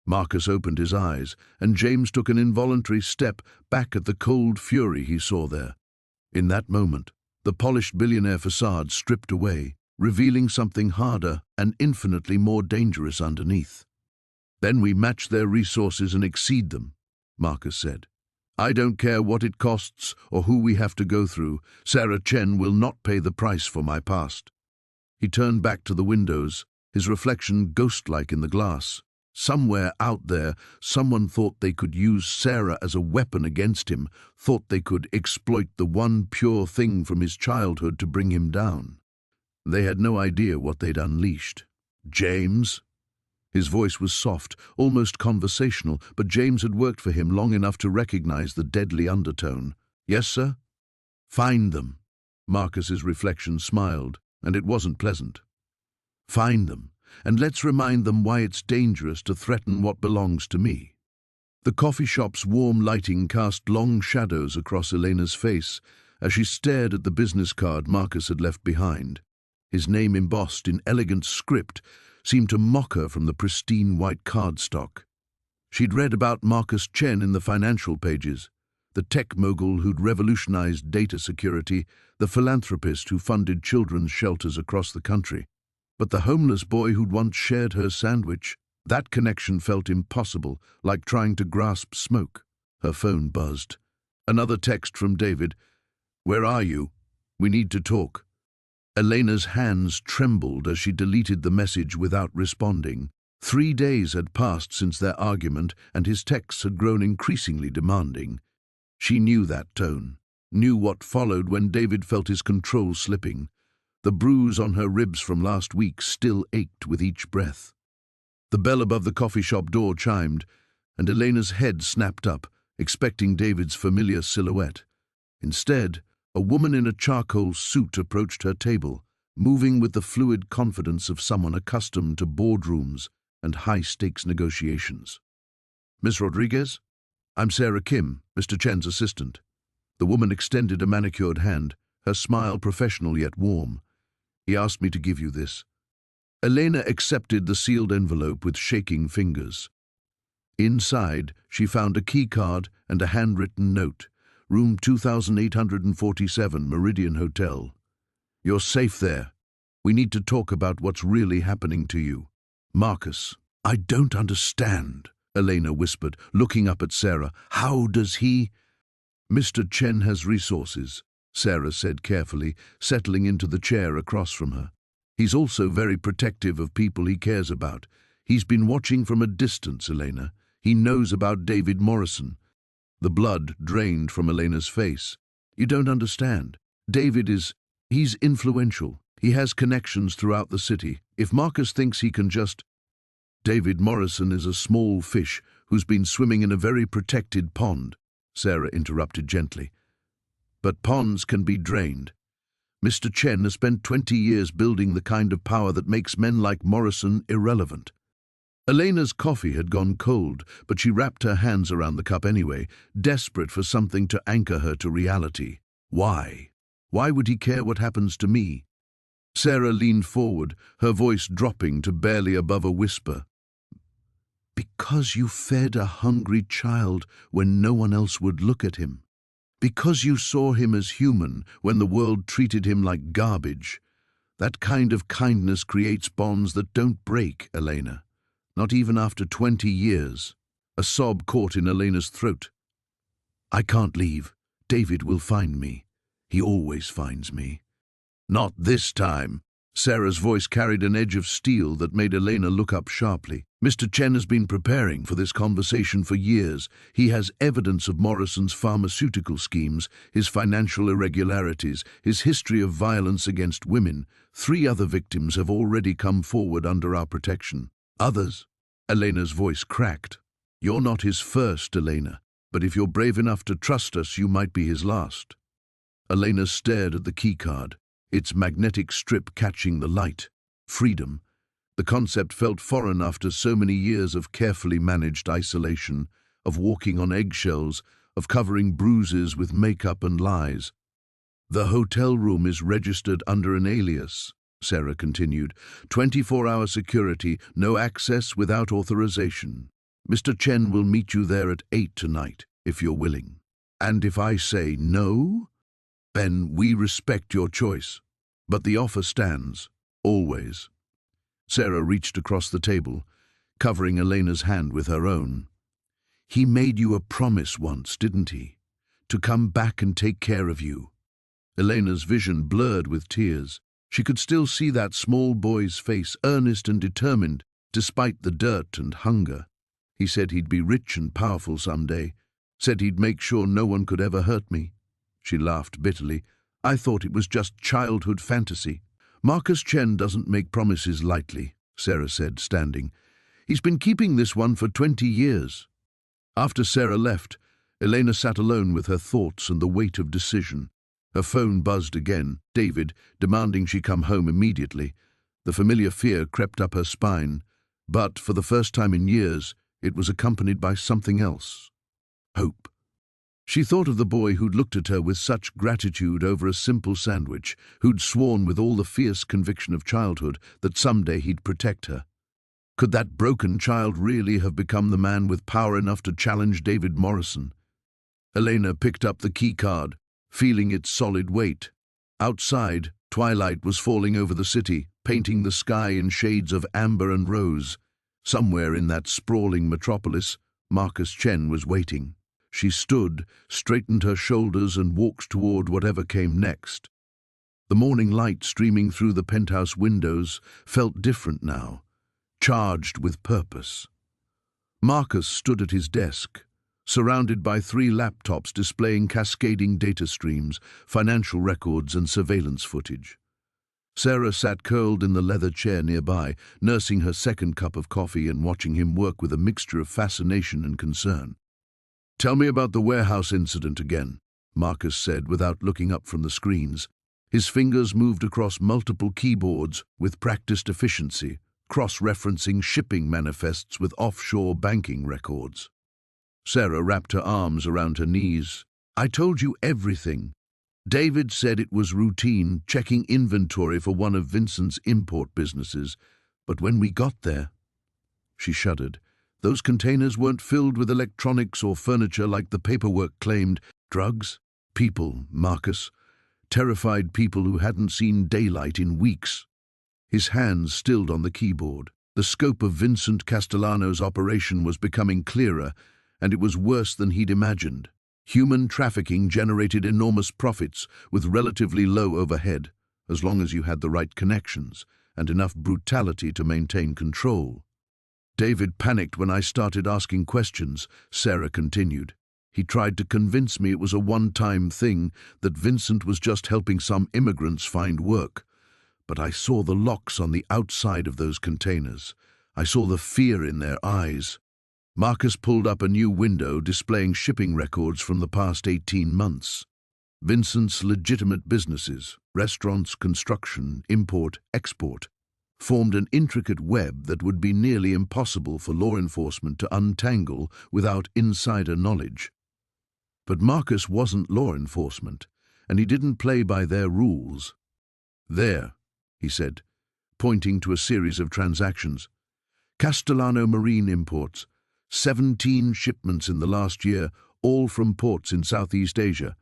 Marcus opened his eyes, and James took an involuntary step back at the cold fury he saw there. In that moment, the polished billionaire facade stripped away, revealing something harder and infinitely more dangerous underneath. Then we match their resources and exceed them, Marcus said. I don't care what it costs or who we have to go through. Sarah Chen will not pay the price for my past. He turned back to the windows, his reflection ghost-like in the glass. Somewhere out there, someone thought they could use Sarah as a weapon against him, thought they could exploit the one pure thing from his childhood to bring him down. They had no idea what they'd unleashed. James? His voice was soft, almost conversational, but James had worked for him long enough to recognize the deadly undertone. Yes, sir? Find them. Marcus's reflection smiled, and it wasn't pleasant. Find them, and let's remind them why it's dangerous to threaten what belongs to me. The coffee shop's warm lighting cast long shadows across Elena's face as she stared at the business card Marcus had left behind. His name embossed in elegant script seemed to mock her from the pristine white cardstock. She'd read about Marcus Chen in the financial pages, the tech mogul who'd revolutionized data security, the philanthropist who funded children's shelters across the country. But the homeless boy who'd once shared her sandwich, that connection felt impossible, like trying to grasp smoke. Her phone buzzed. Another text from David. Where are you? We need to talk. Elena's hands trembled as she deleted the message without responding. 3 days had passed since their argument, and his texts had grown increasingly demanding. She knew that tone, knew what followed when David felt his control slipping. The bruise on her ribs from last week still ached with each breath. The bell above the coffee shop door chimed, and Elena's head snapped up, expecting David's familiar silhouette. Instead, a woman in a charcoal suit approached her table, moving with the fluid confidence of someone accustomed to boardrooms and high-stakes negotiations. "Miss Rodriguez? I'm Sarah Kim, Mr. Chen's assistant." The woman extended a manicured hand, her smile professional yet warm. "He asked me to give you this." Elena accepted the sealed envelope with shaking fingers. Inside, she found a key card and a handwritten note. "Room 2847, Meridian Hotel. You're safe there. We need to talk about what's really happening to you. Marcus." "I don't understand," Elena whispered, looking up at Sarah. "How does he—" "Mr. Chen has resources," Sarah said carefully, settling into the chair across from her. "He's also very protective of people he cares about. He's been watching from a distance, Elena. He knows about David Morrison." The blood drained from Elena's face. "You don't understand. He's influential. He has connections throughout the city. If Marcus thinks he can just—" "David Morrison is a small fish who's been swimming in a very protected pond," Sarah interrupted gently. "But ponds can be drained. Mr. Chen has spent 20 years building the kind of power that makes men like Morrison irrelevant." Elena's coffee had gone cold, but she wrapped her hands around the cup anyway, desperate for something to anchor her to reality. "Why? Why would he care what happens to me?" Sarah leaned forward, her voice dropping to barely above a whisper. "Because you fed a hungry child when no one else would look at him. Because you saw him as human when the world treated him like garbage. That kind of kindness creates bonds that don't break, Elena. Not even after 20 years. A sob caught in Elena's throat. "I can't leave. David will find me. He always finds me." "Not this time." Sarah's voice carried an edge of steel that made Elena look up sharply. "Mr. Chen has been preparing for this conversation for years. He has evidence of Morrison's pharmaceutical schemes, his financial irregularities, his history of violence against women. 3 other victims have already come forward under our protection. Others—" Elena's voice cracked. "You're not his first, Elena, but if you're brave enough to trust us, you might be his last." Elena stared at the keycard, its magnetic strip catching the light. Freedom. The concept felt foreign after so many years of carefully managed isolation, of walking on eggshells, of covering bruises with makeup and lies. "The hotel room is registered under an alias," Sarah continued. 24-hour security, no access without authorization. Mr. Chen will meet you there at 8 tonight, if you're willing. And if I say no, then we respect your choice. But the offer stands, always." Sarah reached across the table, covering Elena's hand with her own. "He made you a promise once, didn't he? To come back and take care of you." Elena's vision blurred with tears. She could still see that small boy's face, earnest and determined, despite the dirt and hunger. "He said he'd be rich and powerful someday. Said he'd make sure no one could ever hurt me." She laughed bitterly. "I thought it was just childhood fantasy." "Marcus Chen doesn't make promises lightly," Sarah said, standing. "He's been keeping this one for 20 years. After Sarah left, Elena sat alone with her thoughts and the weight of decision. Her phone buzzed again, David, demanding she come home immediately. The familiar fear crept up her spine, but for the first time in years, it was accompanied by something else. Hope. She thought of the boy who'd looked at her with such gratitude over a simple sandwich, who'd sworn with all the fierce conviction of childhood that someday he'd protect her. Could that broken child really have become the man with power enough to challenge David Morrison? Elena picked up the key card, feeling its solid weight. Outside, twilight was falling over the city, painting the sky in shades of amber and rose. Somewhere in that sprawling metropolis, Marcus Chen was waiting. She stood, straightened her shoulders and walked toward whatever came next. The morning light streaming through the penthouse windows felt different now, charged with purpose. Marcus stood at his desk, surrounded by 3 laptops displaying cascading data streams, financial records and surveillance footage. Sarah sat curled in the leather chair nearby, nursing her second cup of coffee and watching him work with a mixture of fascination and concern. "Tell me about the warehouse incident again," Marcus said without looking up from the screens. His fingers moved across multiple keyboards with practiced efficiency, cross-referencing shipping manifests with offshore banking records. Sarah wrapped her arms around her knees. "I told you everything. David said it was routine, checking inventory for one of Vincent's import businesses. But when we got there..." She shuddered. "Those containers weren't filled with electronics or furniture like the paperwork claimed. Drugs? People, Marcus. Terrified people who hadn't seen daylight in weeks." His hands stilled on the keyboard. The scope of Vincent Castellano's operation was becoming clearer, and it was worse than he'd imagined. Human trafficking generated enormous profits with relatively low overhead, as long as you had the right connections and enough brutality to maintain control. "David panicked when I started asking questions," Sarah continued. "He tried to convince me it was a one-time thing, that Vincent was just helping some immigrants find work. But I saw the locks on the outside of those containers. I saw the fear in their eyes." Marcus pulled up a new window displaying shipping records from the past 18 months. Vincent's legitimate businesses, restaurants, construction, import, export, formed an intricate web that would be nearly impossible for law enforcement to untangle without insider knowledge. But Marcus wasn't law enforcement, and he didn't play by their rules. "There," he said, pointing to a series of transactions. "Castellano Marine Imports. 17 shipments in the last year, all from ports in Southeast Asia.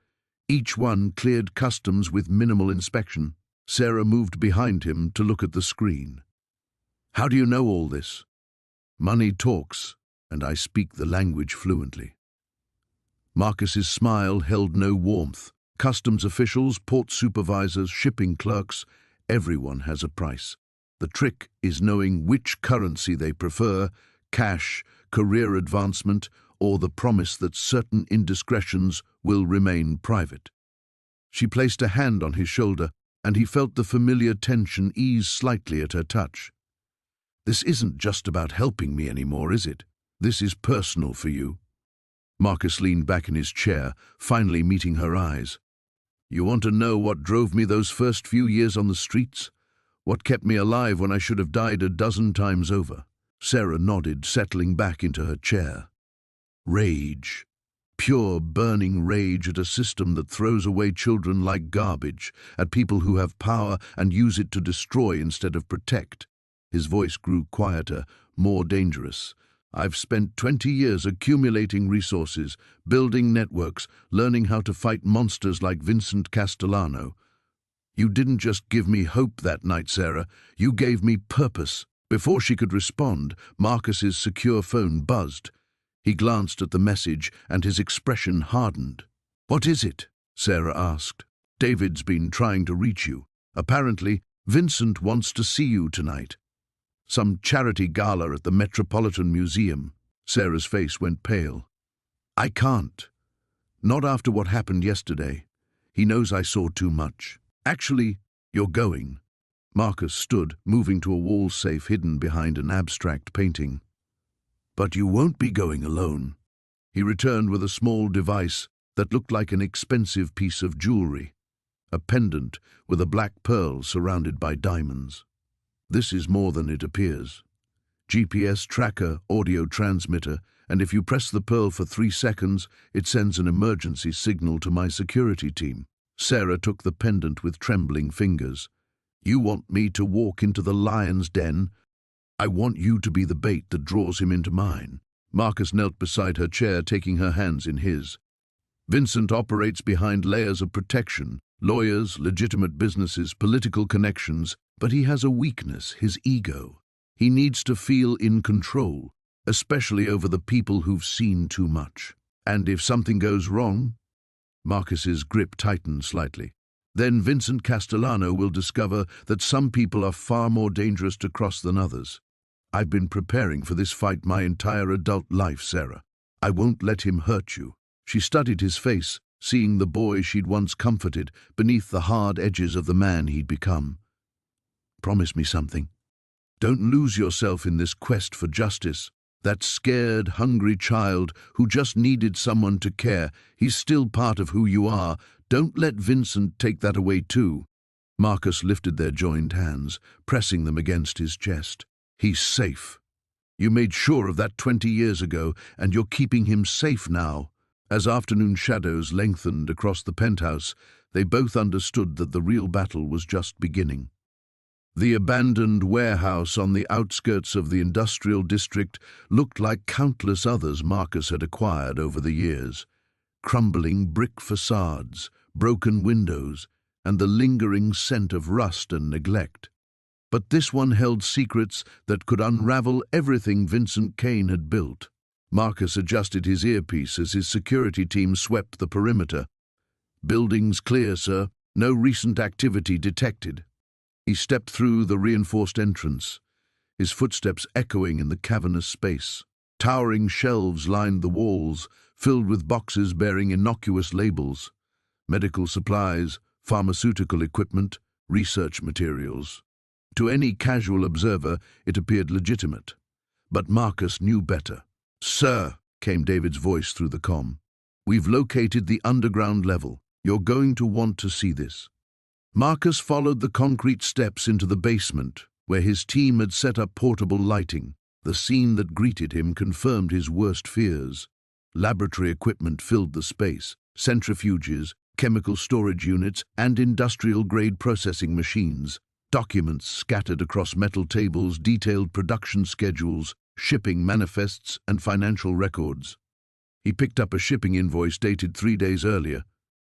Each one cleared customs with minimal inspection." Sarah moved behind him to look at the screen. "How do you know all this?" "Money talks, and I speak the language fluently." Marcus's smile held no warmth. Customs officials, port supervisors, shipping clerks, everyone has a price. The trick is knowing which currency they prefer: cash, career advancement, or the promise that certain indiscretions will remain private. She placed a hand on his shoulder, and he felt the familiar tension ease slightly at her touch. "This isn't just about helping me anymore, is it? This is personal for you." Marcus leaned back in his chair, finally meeting her eyes. "You want to know what drove me those first few years on the streets? What kept me alive when I should have died a dozen times over?" Sarah nodded, settling back into her chair. "Rage. Pure, burning rage at a system that throws away children like garbage, at people who have power and use it to destroy instead of protect." His voice grew quieter, more dangerous. "I've spent 20 years accumulating resources, building networks, learning how to fight monsters like Vincent Castellano. You didn't just give me hope that night, Sarah. You gave me purpose." Before she could respond, Marcus's secure phone buzzed. He glanced at the message, and his expression hardened. "What is it?" Sarah asked. "David's been trying to reach you. Apparently, Vincent wants to see you tonight. Some charity gala at the Metropolitan Museum." Sarah's face went pale. "I can't. Not after what happened yesterday. He knows I saw too much." "Actually, you're going." Marcus stood, moving to a wall safe hidden behind an abstract painting. "But you won't be going alone." He returned with a small device that looked like an expensive piece of jewelry, a pendant with a black pearl surrounded by diamonds. "This is more than it appears. GPS tracker, audio transmitter, and if you press the pearl for 3 seconds, it sends an emergency signal to my security team." Sarah took the pendant with trembling fingers. "You want me to walk into the lion's den? I want you to be the bait that draws him into mine." Marcus knelt beside her chair, taking her hands in his. "Vincent operates behind layers of protection, lawyers, legitimate businesses, political connections, but he has a weakness, his ego. He needs to feel in control, especially over the people who've seen too much. And if something goes wrong..." Marcus's grip tightened slightly. "Then Vincent Castellano will discover that some people are far more dangerous to cross than others. I've been preparing for this fight my entire adult life, Sarah. I won't let him hurt you." She studied his face, seeing the boy she'd once comforted beneath the hard edges of the man he'd become. "Promise me something. Don't lose yourself in this quest for justice. That scared, hungry child who just needed someone to care, he's still part of who you are. Don't let Vincent take that away too." Marcus lifted their joined hands, pressing them against his chest. "He's safe. You made sure of that 20 years ago, and you're keeping him safe now." As afternoon shadows lengthened across the penthouse, they both understood that the real battle was just beginning. The abandoned warehouse on the outskirts of the industrial district looked like countless others Marcus had acquired over the years. Crumbling brick facades, broken windows, and the lingering scent of rust and neglect. But this one held secrets that could unravel everything Vincent Kane had built. Marcus adjusted his earpiece as his security team swept the perimeter. "Buildings clear, sir. No recent activity detected." He stepped through the reinforced entrance, his footsteps echoing in the cavernous space. Towering shelves lined the walls, filled with boxes bearing innocuous labels: medical supplies, pharmaceutical equipment, research materials. To any casual observer, it appeared legitimate. But Marcus knew better. "Sir," came David's voice through the comm, "we've located the underground level. You're going to want to see this." Marcus followed the concrete steps into the basement, where his team had set up portable lighting. The scene that greeted him confirmed his worst fears. Laboratory equipment filled the space: centrifuges, chemical storage units, and industrial-grade processing machines. Documents scattered across metal tables detailed production schedules, shipping manifests, and financial records. He picked up a shipping invoice dated 3 days earlier.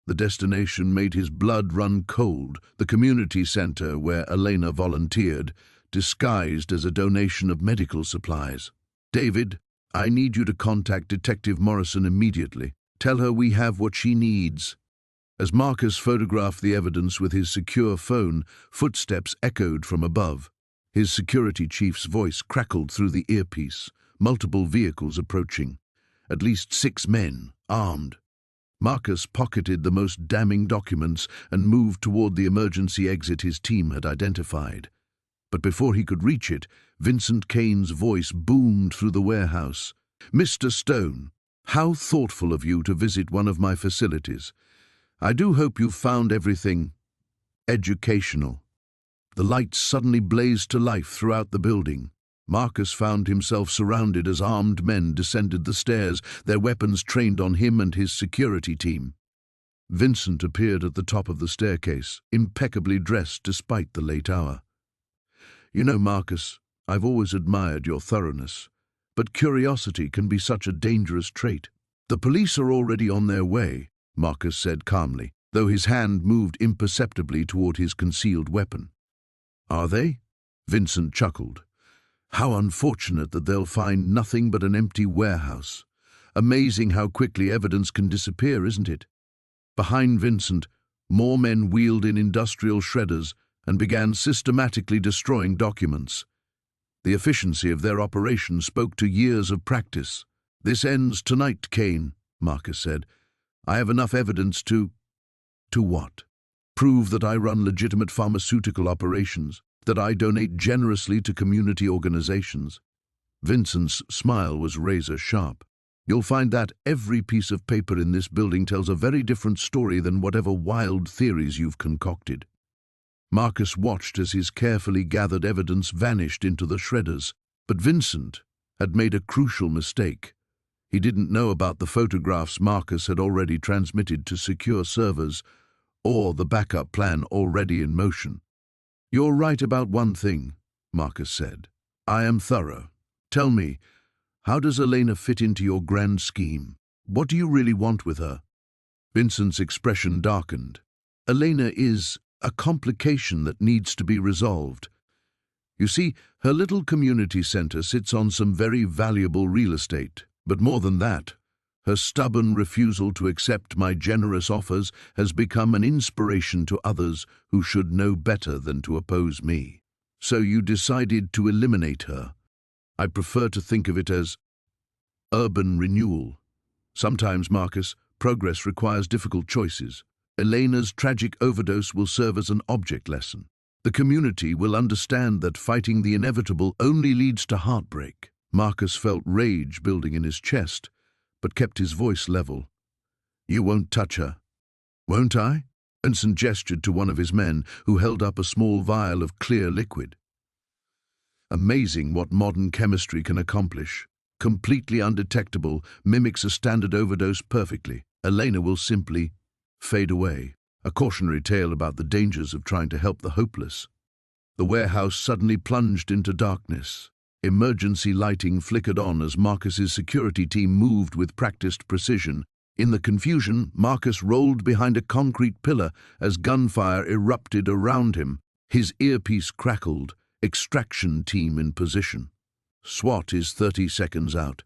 The destination made his blood run cold: the community center where Elena volunteered, disguised as a donation of medical supplies. "David, I need you to contact Detective Morrison immediately. Tell her we have what she needs." As Marcus photographed the evidence with his secure phone, footsteps echoed from above. His security chief's voice crackled through the earpiece. Multiple vehicles approaching. At least 6 men, armed. Marcus pocketed the most damning documents and moved toward the emergency exit his team had identified. But before he could reach it, Vincent Kane's voice boomed through the warehouse. "Mr. Stone, how thoughtful of you to visit one of my facilities. I do hope you've found everything educational." The lights suddenly blazed to life throughout the building. Marcus found himself surrounded as armed men descended the stairs, their weapons trained on him and his security team. Vincent appeared at the top of the staircase, impeccably dressed despite the late hour. "You know, Marcus, I've always admired your thoroughness, but curiosity can be such a dangerous trait." "The police are already on their way," Marcus said calmly, though his hand moved imperceptibly toward his concealed weapon. "Are they?" Vincent chuckled. "How unfortunate that they'll find nothing but an empty warehouse. Amazing how quickly evidence can disappear, isn't it?" Behind Vincent, more men wheeled in industrial shredders and began systematically destroying documents. The efficiency of their operation spoke to years of practice. "This ends tonight, Kane," Marcus said. "I have enough evidence to..." "To what?" "Prove that I run legitimate pharmaceutical operations, that I donate generously to community organizations." Vincent's smile was razor-sharp. "You'll find that every piece of paper in this building tells a very different story than whatever wild theories you've concocted." Marcus watched as his carefully gathered evidence vanished into the shredders. But Vincent had made a crucial mistake. He didn't know about the photographs Marcus had already transmitted to secure servers, or the backup plan already in motion. "You're right about one thing," Marcus said. "I am thorough. Tell me, how does Elena fit into your grand scheme? What do you really want with her?" Vincent's expression darkened. "Elena is a complication that needs to be resolved. You see, her little community center sits on some very valuable real estate. But more than that, her stubborn refusal to accept my generous offers has become an inspiration to others who should know better than to oppose me. So you decided to eliminate her. I prefer to think of it as urban renewal." Sometimes, Marcus, progress requires difficult choices. Elena's tragic overdose will serve as an object lesson. The community will understand that fighting the inevitable only leads to heartbreak. Marcus felt rage building in his chest, but kept his voice level. "You won't touch her." "Won't I?" Vincent gestured to one of his men, who held up a small vial of clear liquid. Amazing what modern chemistry can accomplish. Completely undetectable, mimics a standard overdose perfectly. Elena will simply fade away. A cautionary tale about the dangers of trying to help the hopeless. The warehouse suddenly plunged into darkness. Emergency lighting flickered on as Marcus's security team moved with practiced precision. In the confusion, Marcus rolled behind a concrete pillar as gunfire erupted around him. His earpiece crackled. Extraction team in position. SWAT is 30 seconds out.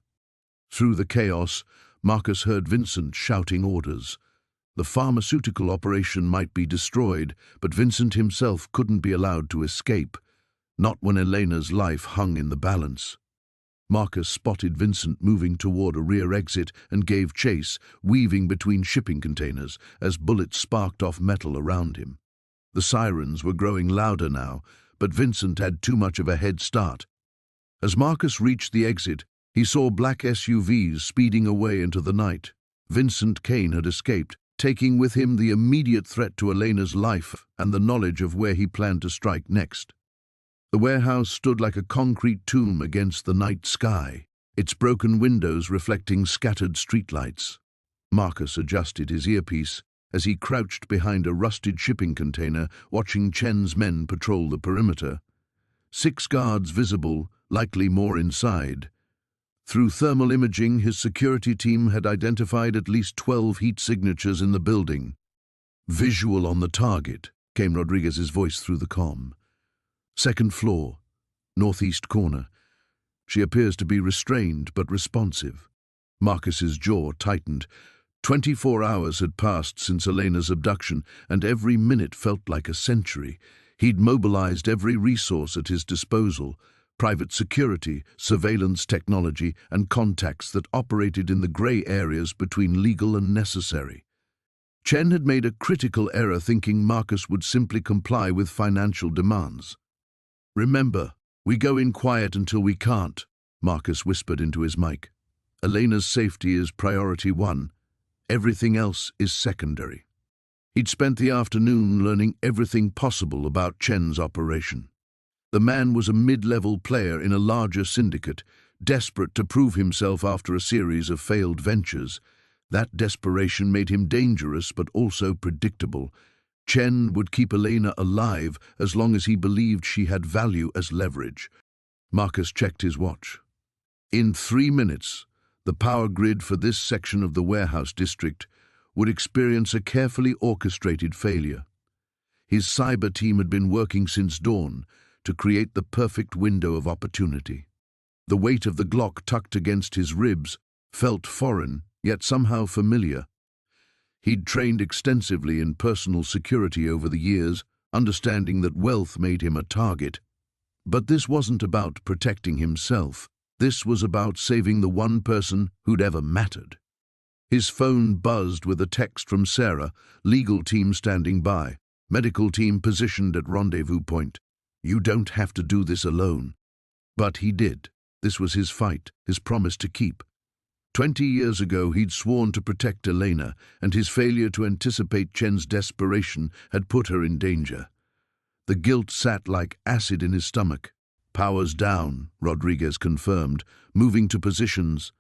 Through the chaos, Marcus heard Vincent shouting orders. The pharmaceutical operation might be destroyed, but Vincent himself couldn't be allowed to escape, not when Elena's life hung in the balance. Marcus spotted Vincent moving toward a rear exit and gave chase, weaving between shipping containers as bullets sparked off metal around him. The sirens were growing louder now, but Vincent had too much of a head start. As Marcus reached the exit, he saw black SUVs speeding away into the night. Vincent Kane had escaped, taking with him the immediate threat to Elena's life and the knowledge of where he planned to strike next. The warehouse stood like a concrete tomb against the night sky, its broken windows reflecting scattered streetlights. Marcus adjusted his earpiece as he crouched behind a rusted shipping container, watching Chen's men patrol the perimeter. 6 guards visible, likely more inside. Through thermal imaging, his security team had identified at least 12 heat signatures in the building. "Visual on the target," came Rodriguez's voice through the comm. "Second floor, northeast corner. She appears to be restrained but responsive." Marcus's jaw tightened. 24 hours had passed since Elena's abduction, and every minute felt like a century. He'd mobilized every resource at his disposal: private security, surveillance technology, and contacts that operated in the gray areas between legal and necessary. Chen had made a critical error thinking Marcus would simply comply with financial demands. "Remember, we go in quiet until we can't," Marcus whispered into his mic. "Elena's safety is priority 1. Everything else is secondary." He'd spent the afternoon learning everything possible about Chen's operation. The man was a mid-level player in a larger syndicate, desperate to prove himself after a series of failed ventures. That desperation made him dangerous but also predictable. Chen would keep Elena alive as long as he believed she had value as leverage. Marcus checked his watch. In 3 minutes, the power grid for this section of the warehouse district would experience a carefully orchestrated failure. His cyber team had been working since dawn to create the perfect window of opportunity. The weight of the Glock tucked against his ribs felt foreign, yet somehow familiar. He'd trained extensively in personal security over the years, understanding that wealth made him a target. But this wasn't about protecting himself. This was about saving the one person who'd ever mattered. His phone buzzed with a text from Sarah, legal team standing by, medical team positioned at rendezvous point. "You don't have to do this alone." But he did. This was his fight, his promise to keep. 20 years ago, he'd sworn to protect Elena, and his failure to anticipate Chen's desperation had put her in danger. The guilt sat like acid in his stomach. "Powers down," Rodriguez confirmed, moving to positions.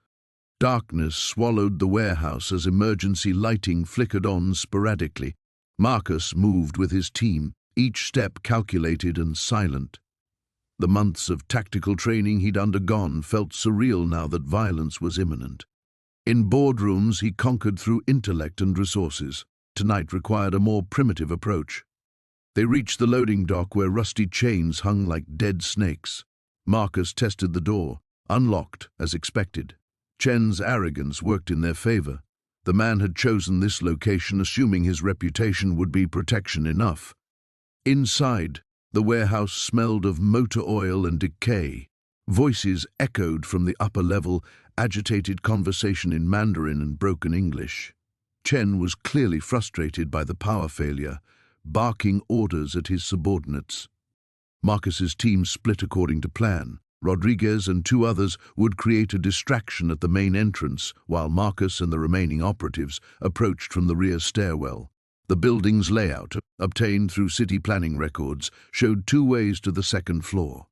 Darkness swallowed the warehouse as emergency lighting flickered on sporadically. Marcus moved with his team, each step calculated and silent. The months of tactical training he'd undergone felt surreal now that violence was imminent. In boardrooms, he conquered through intellect and resources. Tonight required a more primitive approach. They reached the loading dock where rusty chains hung like dead snakes. Marcus tested the door, unlocked as expected. Chen's arrogance worked in their favor. The man had chosen this location assuming his reputation would be protection enough. Inside, the warehouse smelled of motor oil and decay. Voices echoed from the upper level, agitated conversation in Mandarin and broken English. Chen was clearly frustrated by the power failure, barking orders at his subordinates. Marcus's team split according to plan. Rodriguez and two others would create a distraction at the main entrance, while Marcus and the remaining operatives approached from the rear stairwell. The building's layout, obtained through city planning records, showed two ways to the second floor.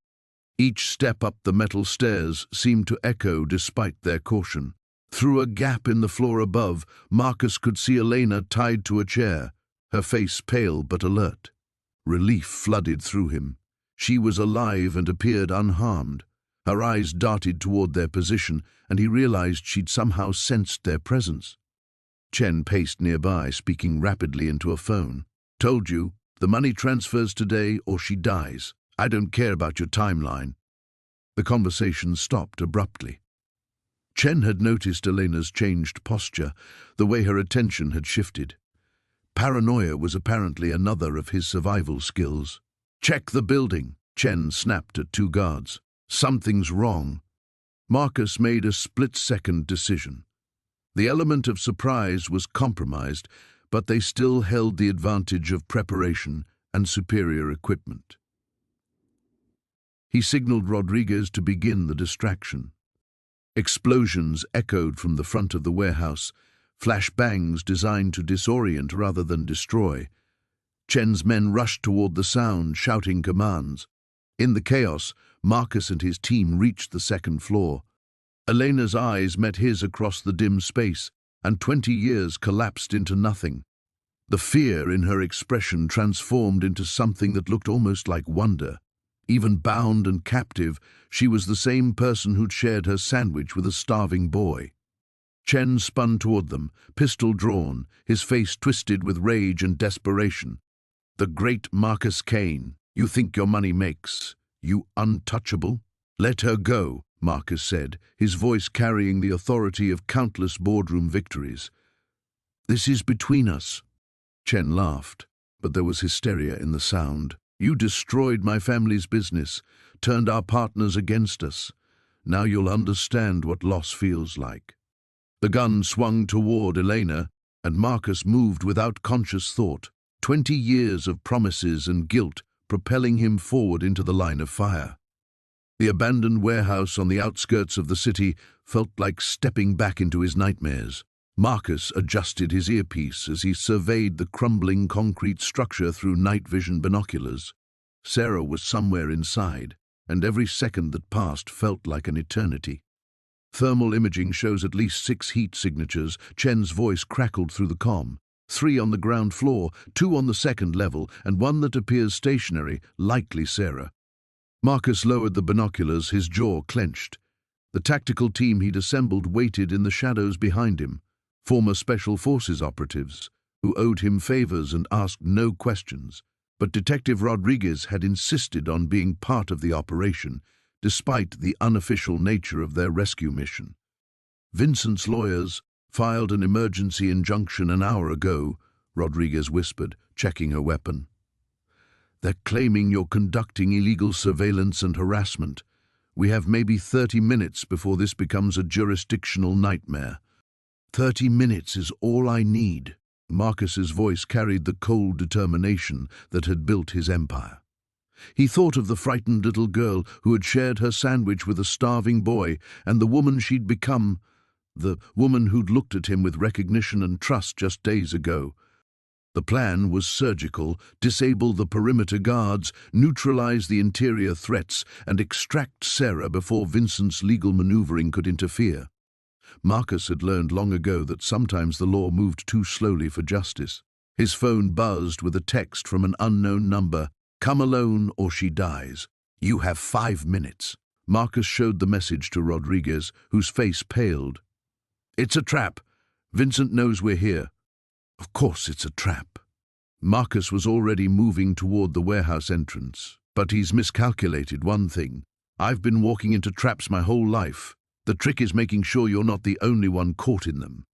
Each step up the metal stairs seemed to echo despite their caution. Through a gap in the floor above, Marcus could see Elena tied to a chair, her face pale but alert. Relief flooded through him. She was alive and appeared unharmed. Her eyes darted toward their position, and he realized she'd somehow sensed their presence. Chen paced nearby, speaking rapidly into a phone. "Told you, the money transfers today or she dies. I don't care about your timeline." The conversation stopped abruptly. Chen had noticed Elena's changed posture, the way her attention had shifted. Paranoia was apparently another of his survival skills. "Check the building," Chen snapped at two guards. "Something's wrong." Marcus made a split-second decision. The element of surprise was compromised, but they still held the advantage of preparation and superior equipment. He signaled Rodriguez to begin the distraction. Explosions echoed from the front of the warehouse, flash bangs designed to disorient rather than destroy. Chen's men rushed toward the sound, shouting commands. In the chaos, Marcus and his team reached the second floor. Elena's eyes met his across the dim space, and 20 years collapsed into nothing. The fear in her expression transformed into something that looked almost like wonder. Even bound and captive, she was the same person who'd shared her sandwich with a starving boy. Chen spun toward them, pistol drawn, his face twisted with rage and desperation. "The great Marcus Kane, you think your money makes you untouchable?" "Let her go," Marcus said, his voice carrying the authority of countless boardroom victories. "This is between us." Chen laughed, but there was hysteria in the sound. "You destroyed my family's business, turned our partners against us. Now you'll understand what loss feels like." The gun swung toward Elena, and Marcus moved without conscious thought, 20 years of promises and guilt propelling him forward into the line of fire. The abandoned warehouse on the outskirts of the city felt like stepping back into his nightmares. Marcus adjusted his earpiece as he surveyed the crumbling concrete structure through night vision binoculars. Sarah was somewhere inside, and every second that passed felt like an eternity. Thermal imaging shows at least 6 heat signatures. Chen's voice crackled through the comm. 3 on the ground floor, 2 on the second level, and 1 that appears stationary, likely Sarah. Marcus lowered the binoculars, his jaw clenched. The tactical team he'd assembled waited in the shadows behind him, former Special Forces operatives, who owed him favors and asked no questions. But Detective Rodriguez had insisted on being part of the operation, despite the unofficial nature of their rescue mission. "Vincent's lawyers filed an emergency injunction an hour ago," Rodriguez whispered, checking her weapon. "They're claiming you're conducting illegal surveillance and harassment. We have maybe 30 minutes before this becomes a jurisdictional nightmare." 30 minutes is all I need." Marcus's voice carried the cold determination that had built his empire. He thought of the frightened little girl who had shared her sandwich with a starving boy, and the woman she'd become, the woman who'd looked at him with recognition and trust just days ago. The plan was surgical: disable the perimeter guards, neutralize the interior threats, and extract Sarah before Vincent's legal maneuvering could interfere. Marcus had learned long ago that sometimes the law moved too slowly for justice. His phone buzzed with a text from an unknown number. "Come alone or she dies. You have 5 minutes." Marcus showed the message to Rodriguez, whose face paled. "It's a trap. Vincent knows we're here." "Of course it's a trap." Marcus was already moving toward the warehouse entrance. "But he's miscalculated one thing. I've been walking into traps my whole life. The trick is making sure you're not the only one caught in them."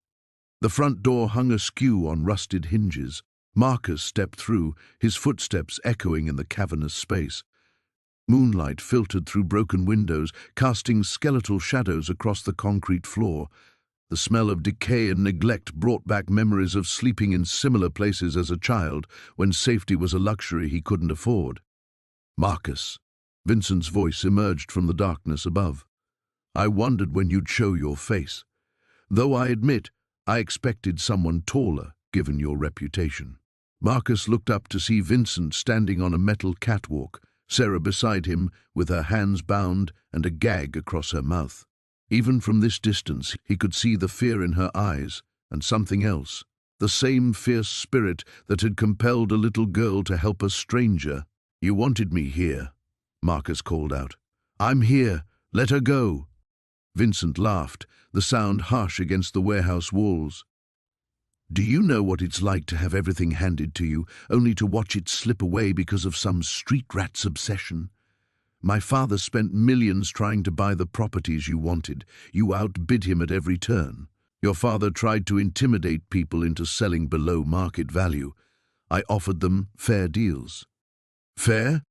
The front door hung askew on rusted hinges. Marcus stepped through, his footsteps echoing in the cavernous space. Moonlight filtered through broken windows, casting skeletal shadows across the concrete floor. The smell of decay and neglect brought back memories of sleeping in similar places as a child, when safety was a luxury he couldn't afford. "Marcus," Vincent's voice emerged from the darkness above. "I wondered when you'd show your face. Though I admit, I expected someone taller, given your reputation." Marcus looked up to see Vincent standing on a metal catwalk, Sarah beside him, with her hands bound and a gag across her mouth. Even from this distance, he could see the fear in her eyes, and something else, the same fierce spirit that had compelled a little girl to help a stranger. "You wanted me here," Marcus called out. "I'm here. Let her go." Vincent laughed, the sound harsh against the warehouse walls. "Do you know what it's like to have everything handed to you, only to watch it slip away because of some street rat's obsession? My father spent millions trying to buy the properties you wanted. You outbid him at every turn. Your father tried to intimidate people into selling below market value. I offered them fair deals." "Fair?"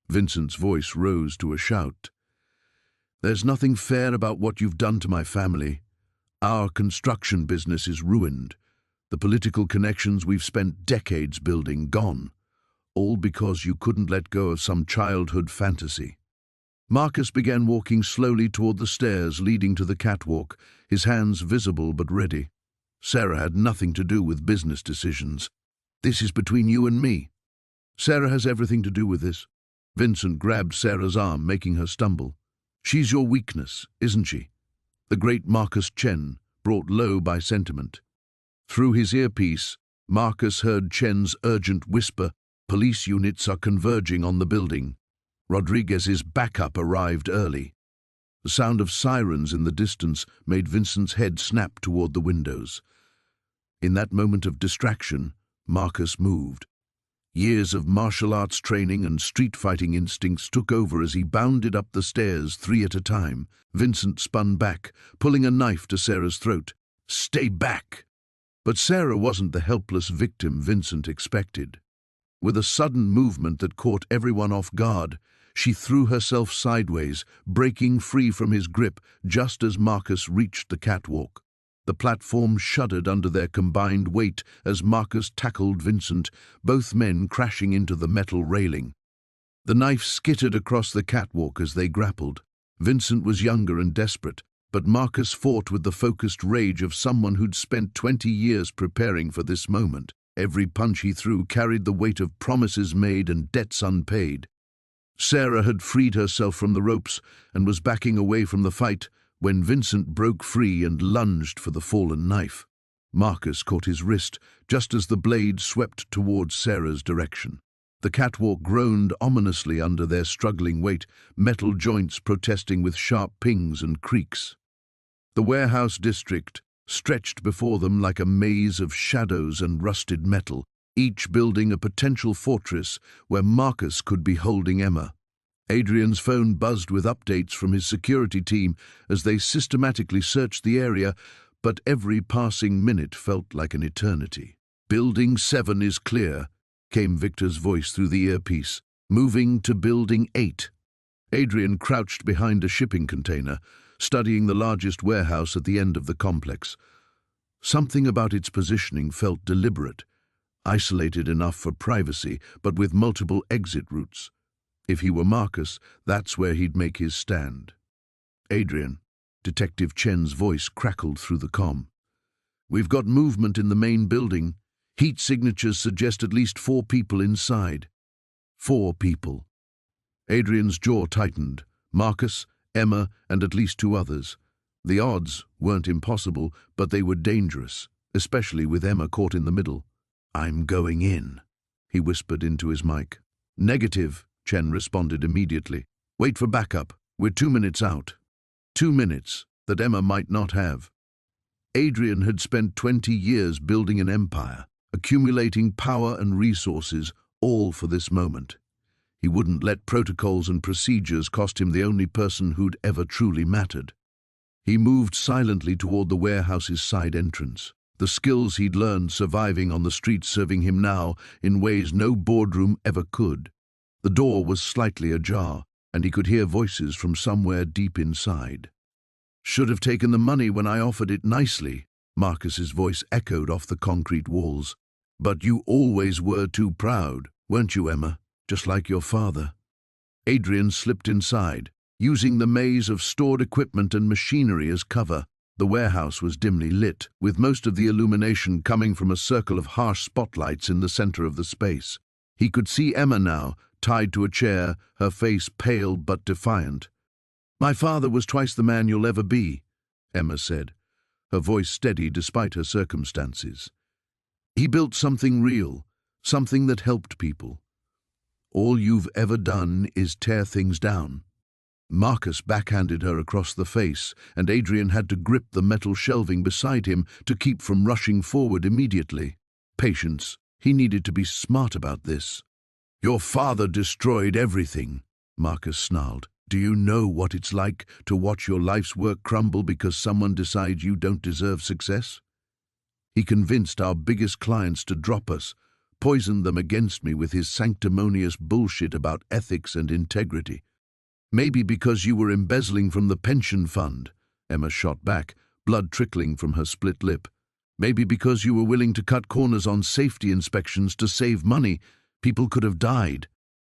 Vincent's voice rose to a shout. "There's nothing fair about what you've done to my family. Our construction business is ruined. The political connections we've spent decades building gone. All because you couldn't let go of some childhood fantasy." Marcus began walking slowly toward the stairs leading to the catwalk, his hands visible but ready. "Sarah had nothing to do with business decisions. This is between you and me." "Sarah has everything to do with this." Vincent grabbed Sarah's arm, making her stumble. "She's your weakness, isn't she?" The great Marcus Chen, brought low by sentiment. Through his earpiece, Marcus heard Chen's urgent whisper, "Police units are converging on the building." Rodriguez's backup arrived early. The sound of sirens in the distance made Vincent's head snap toward the windows. In that moment of distraction, Marcus moved. Years of martial arts training and street fighting instincts took over as he bounded up the stairs 3 at a time. Vincent spun back, pulling a knife to Sarah's throat. "Stay back!" But Sarah wasn't the helpless victim Vincent expected. With a sudden movement that caught everyone off guard, she threw herself sideways, breaking free from his grip just as Marcus reached the catwalk. The platform shuddered under their combined weight as Marcus tackled Vincent, both men crashing into the metal railing. The knife skittered across the catwalk as they grappled. Vincent was younger and desperate, but Marcus fought with the focused rage of someone who'd spent 20 years preparing for this moment. Every punch he threw carried the weight of promises made and debts unpaid. Sarah had freed herself from the ropes and was backing away from the fight when Vincent broke free and lunged for the fallen knife. Marcus caught his wrist just as the blade swept towards Sarah's direction. The catwalk groaned ominously under their struggling weight, metal joints protesting with sharp pings and creaks. The warehouse district stretched before them like a maze of shadows and rusted metal, each building a potential fortress where Marcus could be holding Emma. Adrian's phone buzzed with updates from his security team as they systematically searched the area, but every passing minute felt like an eternity. "Building 7 is clear," came Victor's voice through the earpiece. "Moving to Building 8. Adrian crouched behind a shipping container, studying the largest warehouse at the end of the complex. Something about its positioning felt deliberate, isolated enough for privacy, but with multiple exit routes. If he were Marcus, that's where he'd make his stand. "Adrian," Detective Chen's voice crackled through the comm. "We've got movement in the main building. Heat signatures suggest at least 4 people inside." 4 people. Adrian's jaw tightened. Marcus, Emma, and at least 2 others. The odds weren't impossible, but they were dangerous, especially with Emma caught in the middle. "I'm going in," he whispered into his mic. "Negative," Chen responded immediately. "Wait for backup. We're 2 minutes out." 2 minutes that Emma might not have. Adrian had spent 20 years building an empire, accumulating power and resources, all for this moment. He wouldn't let protocols and procedures cost him the only person who'd ever truly mattered. He moved silently toward the warehouse's side entrance, the skills he'd learned surviving on the streets serving him now in ways no boardroom ever could. The door was slightly ajar, and he could hear voices from somewhere deep inside. "Should have taken the money when I offered it nicely," Marcus's voice echoed off the concrete walls. "But you always were too proud, weren't you, Emma? Just like your father." Adrian slipped inside, using the maze of stored equipment and machinery as cover. The warehouse was dimly lit, with most of the illumination coming from a circle of harsh spotlights in the center of the space. He could see Emma now, tied to a chair, her face pale but defiant. "My father was twice the man you'll ever be," Emma said, her voice steady despite her circumstances. "He built something real, something that helped people. All you've ever done is tear things down." Marcus backhanded her across the face, and Adrian had to grip the metal shelving beside him to keep from rushing forward immediately. Patience. He needed to be smart about this. "Your father destroyed everything," Marcus snarled. "Do you know what it's like to watch your life's work crumble because someone decides you don't deserve success? He convinced our biggest clients to drop us, poisoned them against me with his sanctimonious bullshit about ethics and integrity. Maybe because you were embezzling from the pension fund," Emma shot back, blood trickling from her split lip. "Maybe because you were willing to cut corners on safety inspections to save money. People could have died."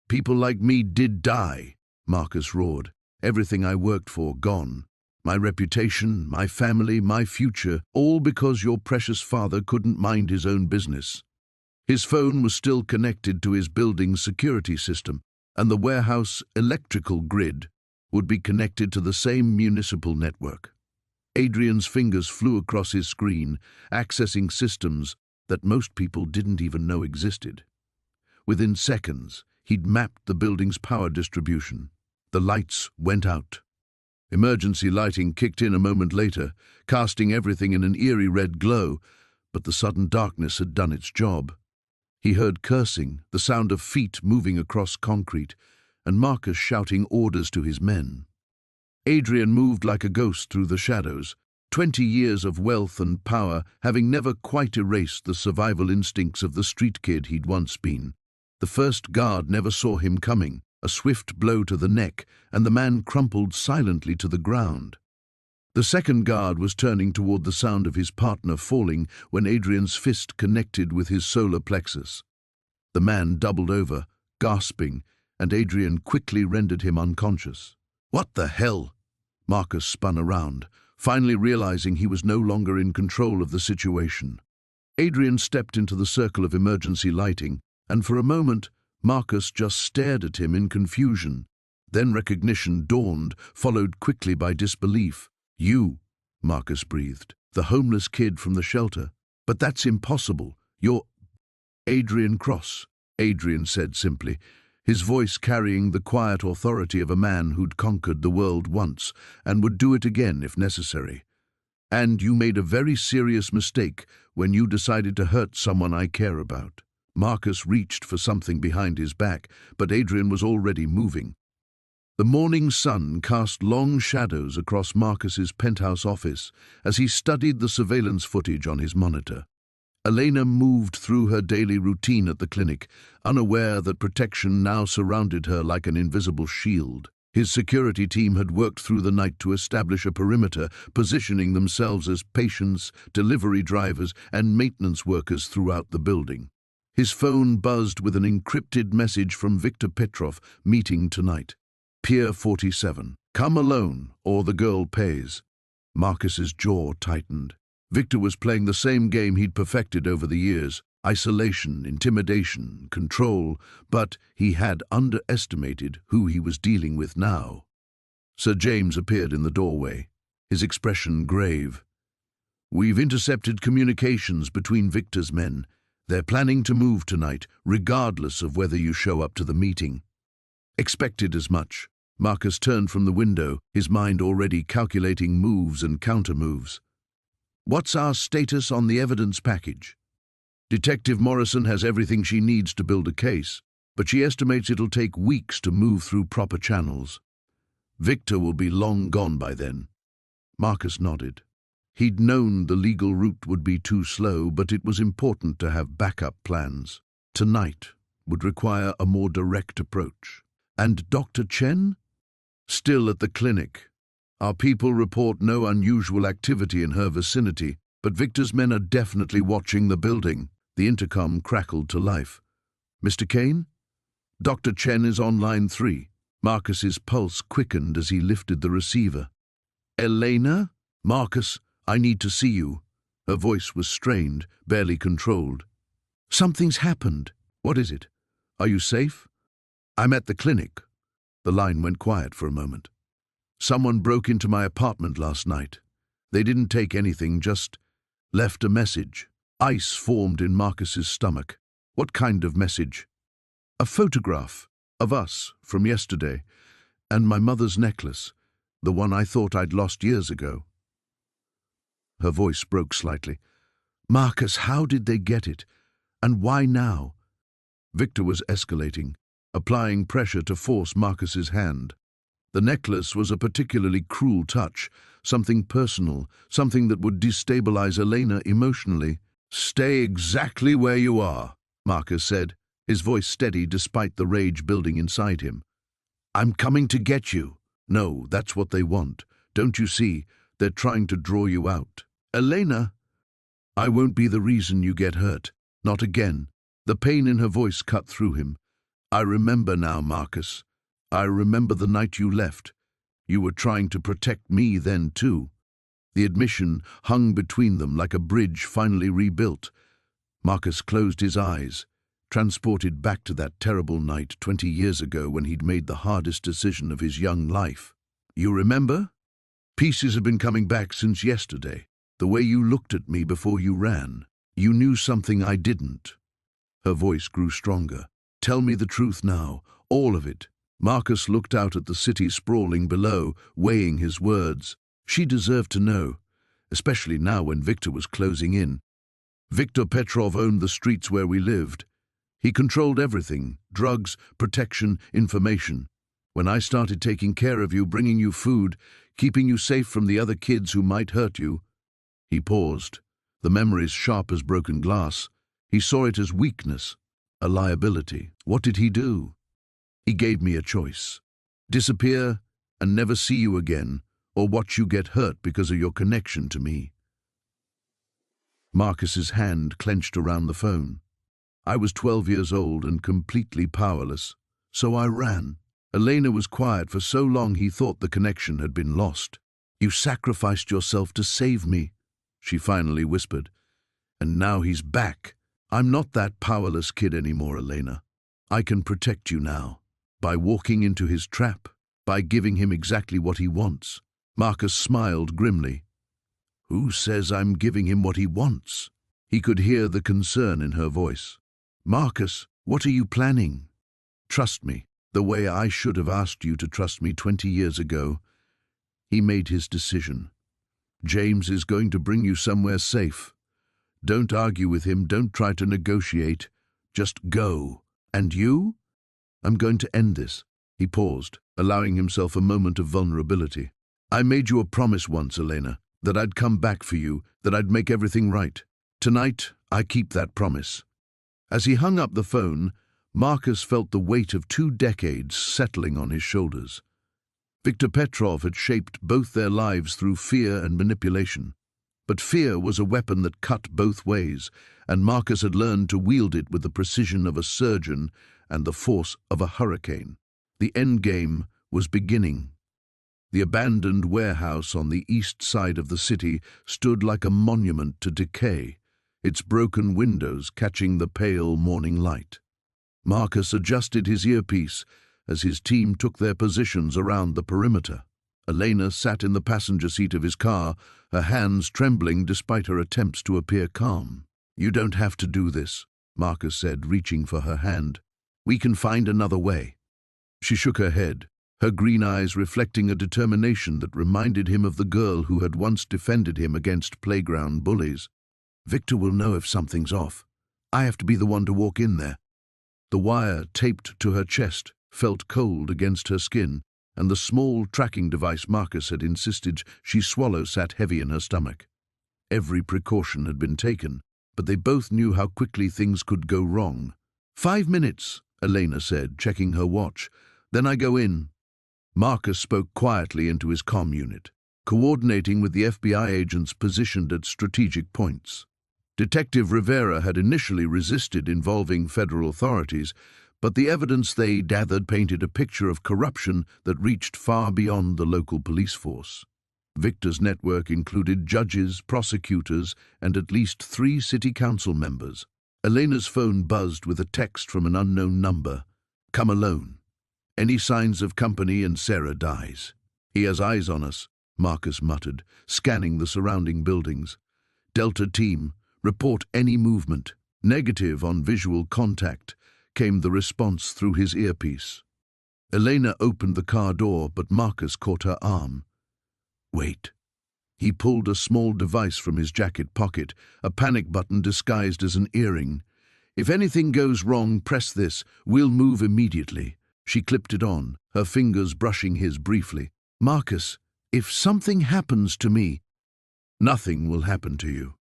"People like me did die," Marcus roared. "Everything I worked for gone. My reputation, my family, my future, all because your precious father couldn't mind his own business." His phone was still connected to his building's security system, and the warehouse electrical grid would be connected to the same municipal network. Adrian's fingers flew across his screen, accessing systems that most people didn't even know existed. Within seconds, he'd mapped the building's power distribution. The lights went out. Emergency lighting kicked in a moment later, casting everything in an eerie red glow, but the sudden darkness had done its job. He heard cursing, the sound of feet moving across concrete, and Marcus shouting orders to his men. Adrian moved like a ghost through the shadows, 20 years of wealth and power having never quite erased the survival instincts of the street kid he'd once been. The first guard never saw him coming, a swift blow to the neck, and the man crumpled silently to the ground. The second guard was turning toward the sound of his partner falling when Adrian's fist connected with his solar plexus. The man doubled over, gasping, and Adrian quickly rendered him unconscious. "What the hell?" Marcus spun around, finally realizing he was no longer in control of the situation. Adrian stepped into the circle of emergency lighting, and for a moment, Marcus just stared at him in confusion. Then recognition dawned, followed quickly by disbelief. "You," Marcus breathed, "the homeless kid from the shelter. But that's impossible. You're Adrian Cross," Adrian said simply, his voice carrying the quiet authority of a man who'd conquered the world once and would do it again if necessary. "And you made a very serious mistake when you decided to hurt someone I care about." Marcus reached for something behind his back, but Adrian was already moving. The morning sun cast long shadows across Marcus's penthouse office as he studied the surveillance footage on his monitor. Elena moved through her daily routine at the clinic, unaware that protection now surrounded her like an invisible shield. His security team had worked through the night to establish a perimeter, positioning themselves as patients, delivery drivers, and maintenance workers throughout the building. His phone buzzed with an encrypted message from Viktor Petrov, "Meeting tonight. Pier 47. Come alone, or the girl pays." Marcus's jaw tightened. Victor was playing the same game he'd perfected over the years: isolation, intimidation, control, but he had underestimated who he was dealing with now. Sir James appeared in the doorway, his expression grave. "We've intercepted communications between Victor's men. They're planning to move tonight, regardless of whether you show up to the meeting." Expected as much. Marcus turned from the window, his mind already calculating moves and counter-moves. "What's our status on the evidence package?" "Detective Morrison has everything she needs to build a case, but she estimates it'll take weeks to move through proper channels. Victor will be long gone by then." Marcus nodded. He'd known the legal route would be too slow, but it was important to have backup plans. Tonight would require a more direct approach. And Dr. Chen? Still at the clinic. Our people report no unusual activity in her vicinity, but Victor's men are definitely watching the building. The intercom crackled to life. Mr. Kane? Dr. Chen is on line 3. Marcus's pulse quickened as he lifted the receiver. Elena? Marcus, I need to see you. Her voice was strained, barely controlled. Something's happened. What is it? Are you safe? I'm at the clinic. The line went quiet for a moment. Someone broke into my apartment last night. They didn't take anything, just left a message. Ice formed in Marcus's stomach. What kind of message? A photograph of us from yesterday, and my mother's necklace, the one I thought I'd lost years ago. Her voice broke slightly. Marcus, how did they get it? And why now? Victor was escalating, applying pressure to force Marcus's hand. The necklace was a particularly cruel touch, something personal, something that would destabilize Elena emotionally. Stay exactly where you are, Marcus said, his voice steady despite the rage building inside him. I'm coming to get you. No, that's what they want. Don't you see? They're trying to draw you out. Elena, I won't be the reason you get hurt. Not again. The pain in her voice cut through him. I remember now, Marcus. I remember the night you left. You were trying to protect me then too. The admission hung between them like a bridge finally rebuilt. Marcus closed his eyes, transported back to that terrible night 20 years ago when he'd made the hardest decision of his young life. You remember? Pieces have been coming back since yesterday. The way you looked at me before you ran. You knew something I didn't. Her voice grew stronger. Tell me the truth now, all of it. Marcus looked out at the city sprawling below, weighing his words. She deserved to know, especially now when Victor was closing in. Viktor Petrov owned the streets where we lived. He controlled everything, drugs, protection, information. When I started taking care of you, bringing you food, keeping you safe from the other kids who might hurt you. He paused, the memories sharp as broken glass. He saw it as weakness, a liability. What did he do? He gave me a choice. Disappear and never see you again, or watch you get hurt because of your connection to me. Marcus's hand clenched around the phone. I was 12 years old and completely powerless, so I ran. Elena was quiet for so long he thought the connection had been lost. You sacrificed yourself to save me, she finally whispered. And now he's back. I'm not that powerless kid anymore, Elena. I can protect you now. By walking into his trap, by giving him exactly what he wants. Marcus smiled grimly. Who says I'm giving him what he wants? He could hear the concern in her voice. Marcus, what are you planning? Trust me, the way I should have asked you to trust me 20 years ago. He made his decision. James is going to bring you somewhere safe. Don't argue with him, don't try to negotiate. Just go. And you? I'm going to end this. He paused, allowing himself a moment of vulnerability. I made you a promise once, Elena, that I'd come back for you, that I'd make everything right. Tonight, I keep that promise. As he hung up the phone, Marcus felt the weight of 2 decades settling on his shoulders. Viktor Petrov had shaped both their lives through fear and manipulation. But fear was a weapon that cut both ways, and Marcus had learned to wield it with the precision of a surgeon and the force of a hurricane. The endgame was beginning. The abandoned warehouse on the east side of the city stood like a monument to decay, its broken windows catching the pale morning light. Marcus adjusted his earpiece as his team took their positions around the perimeter. Elena sat in the passenger seat of his car, her hands trembling despite her attempts to appear calm. You don't have to do this, Marcus said, reaching for her hand. We can find another way. She shook her head, her green eyes reflecting a determination that reminded him of the girl who had once defended him against playground bullies. Victor will know if something's off. I have to be the one to walk in there. The wire taped to her chest felt cold against her skin, and the small tracking device Marcus had insisted she swallow sat heavy in her stomach. Every precaution had been taken, but they both knew how quickly things could go wrong. 5 minutes, Elena said, checking her watch. Then I go in. Marcus spoke quietly into his comm unit, coordinating with the FBI agents positioned at strategic points. Detective Rivera had initially resisted involving federal authorities, but the evidence they gathered painted a picture of corruption that reached far beyond the local police force. Victor's network included judges, prosecutors, and at least 3 city council members. Elena's phone buzzed with a text from an unknown number. Come alone. Any signs of company and Sarah dies. He has eyes on us, Marcus muttered, scanning the surrounding buildings. Delta team, report any movement. Negative on visual contact, came the response through his earpiece. Elena opened the car door, but Marcus caught her arm. Wait. He pulled a small device from his jacket pocket, a panic button disguised as an earring. If anything goes wrong, press this. We'll move immediately. She clipped it on, her fingers brushing his briefly. Marcus, if something happens to me, nothing will happen to you.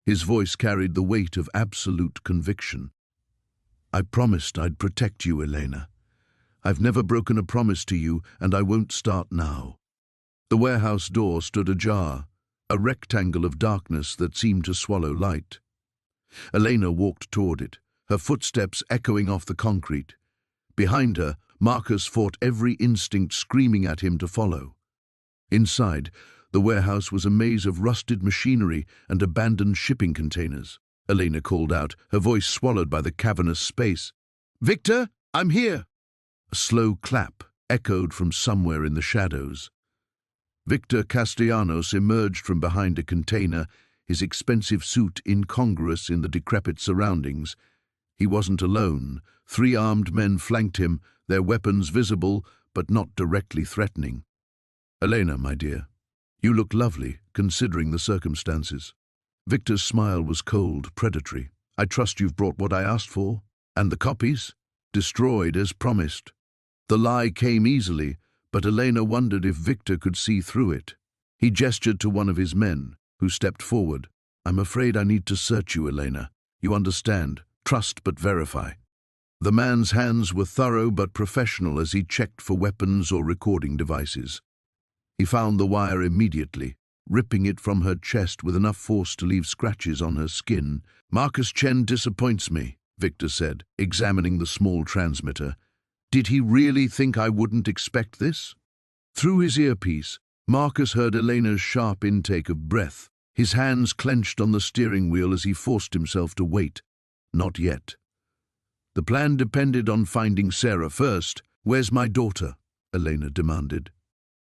His voice carried the weight of absolute conviction. I promised I'd protect you, Elena. I've never broken a promise to you, and I won't start now. The warehouse door stood ajar, a rectangle of darkness that seemed to swallow light. Elena walked toward it, her footsteps echoing off the concrete. Behind her, Marcus fought every instinct screaming at him to follow. Inside, the warehouse was a maze of rusted machinery and abandoned shipping containers. Elena called out, her voice swallowed by the cavernous space. Victor, I'm here! A slow clap echoed from somewhere in the shadows. Victor Castellanos emerged from behind a container, his expensive suit incongruous in the decrepit surroundings. He wasn't alone. 3 armed men flanked him, their weapons visible but not directly threatening. Elena, my dear, you look lovely, considering the circumstances. Victor's smile was cold, predatory. I trust you've brought what I asked for. And the copies? Destroyed as promised. The lie came easily, but Elena wondered if Victor could see through it. He gestured to one of his men, who stepped forward. I'm afraid I need to search you, Elena. You understand. Trust but verify. The man's hands were thorough but professional as he checked for weapons or recording devices. He found the wire immediately, ripping it from her chest with enough force to leave scratches on her skin. Marcus Chen disappoints me, Victor said, examining the small transmitter. Did he really think I wouldn't expect this? Through his earpiece, Marcus heard Elena's sharp intake of breath. His hands clenched on the steering wheel as he forced himself to wait. Not yet. The plan depended on finding Sarah first. Where's my daughter? Elena demanded.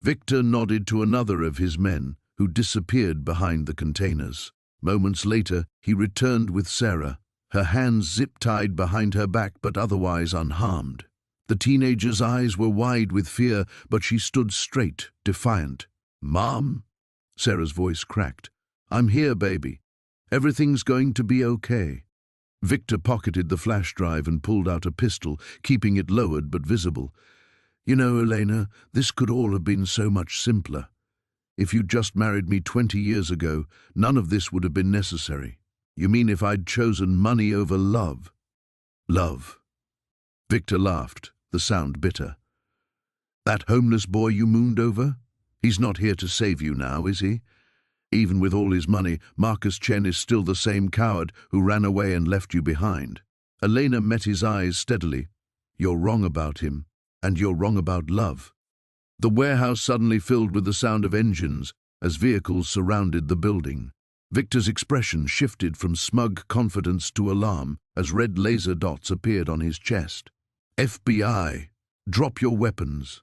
Victor nodded to another of his men, who disappeared behind the containers. Moments later, he returned with Sarah, her hands zip-tied behind her back but otherwise unharmed. The teenager's eyes were wide with fear, but she stood straight, defiant. Mom? Sarah's voice cracked. I'm here, baby. Everything's going to be okay. Victor pocketed the flash drive and pulled out a pistol, keeping it lowered but visible. You know, Elena, this could all have been so much simpler. If you'd just married me 20 years ago, none of this would have been necessary. You mean if I'd chosen money over love? Love. Victor laughed, the sound bitter. That homeless boy you mooned over? He's not here to save you now, is he? Even with all his money, Marcus Chen is still the same coward who ran away and left you behind. Elena met his eyes steadily. You're wrong about him, and you're wrong about love. The warehouse suddenly filled with the sound of engines as vehicles surrounded the building. Victor's expression shifted from smug confidence to alarm as red laser dots appeared on his chest. FBI, drop your weapons.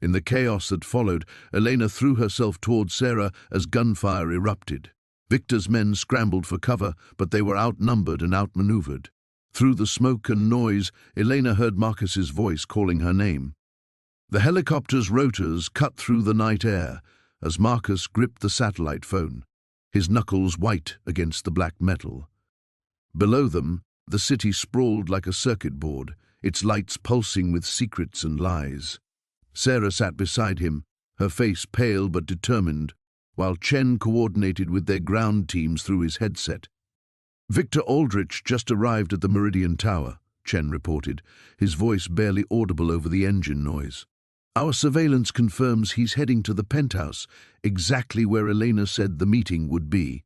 In the chaos that followed, Elena threw herself toward Sarah as gunfire erupted. Victor's men scrambled for cover, but they were outnumbered and outmaneuvered. Through the smoke and noise, Elena heard Marcus's voice calling her name. The helicopter's rotors cut through the night air as Marcus gripped the satellite phone, his knuckles white against the black metal. Below them, the city sprawled like a circuit board, its lights pulsing with secrets and lies. Sarah sat beside him, her face pale but determined, while Chen coordinated with their ground teams through his headset. Victor Aldrich just arrived at the Meridian Tower, Chen reported, his voice barely audible over the engine noise. Our surveillance confirms he's heading to the penthouse, exactly where Elena said the meeting would be.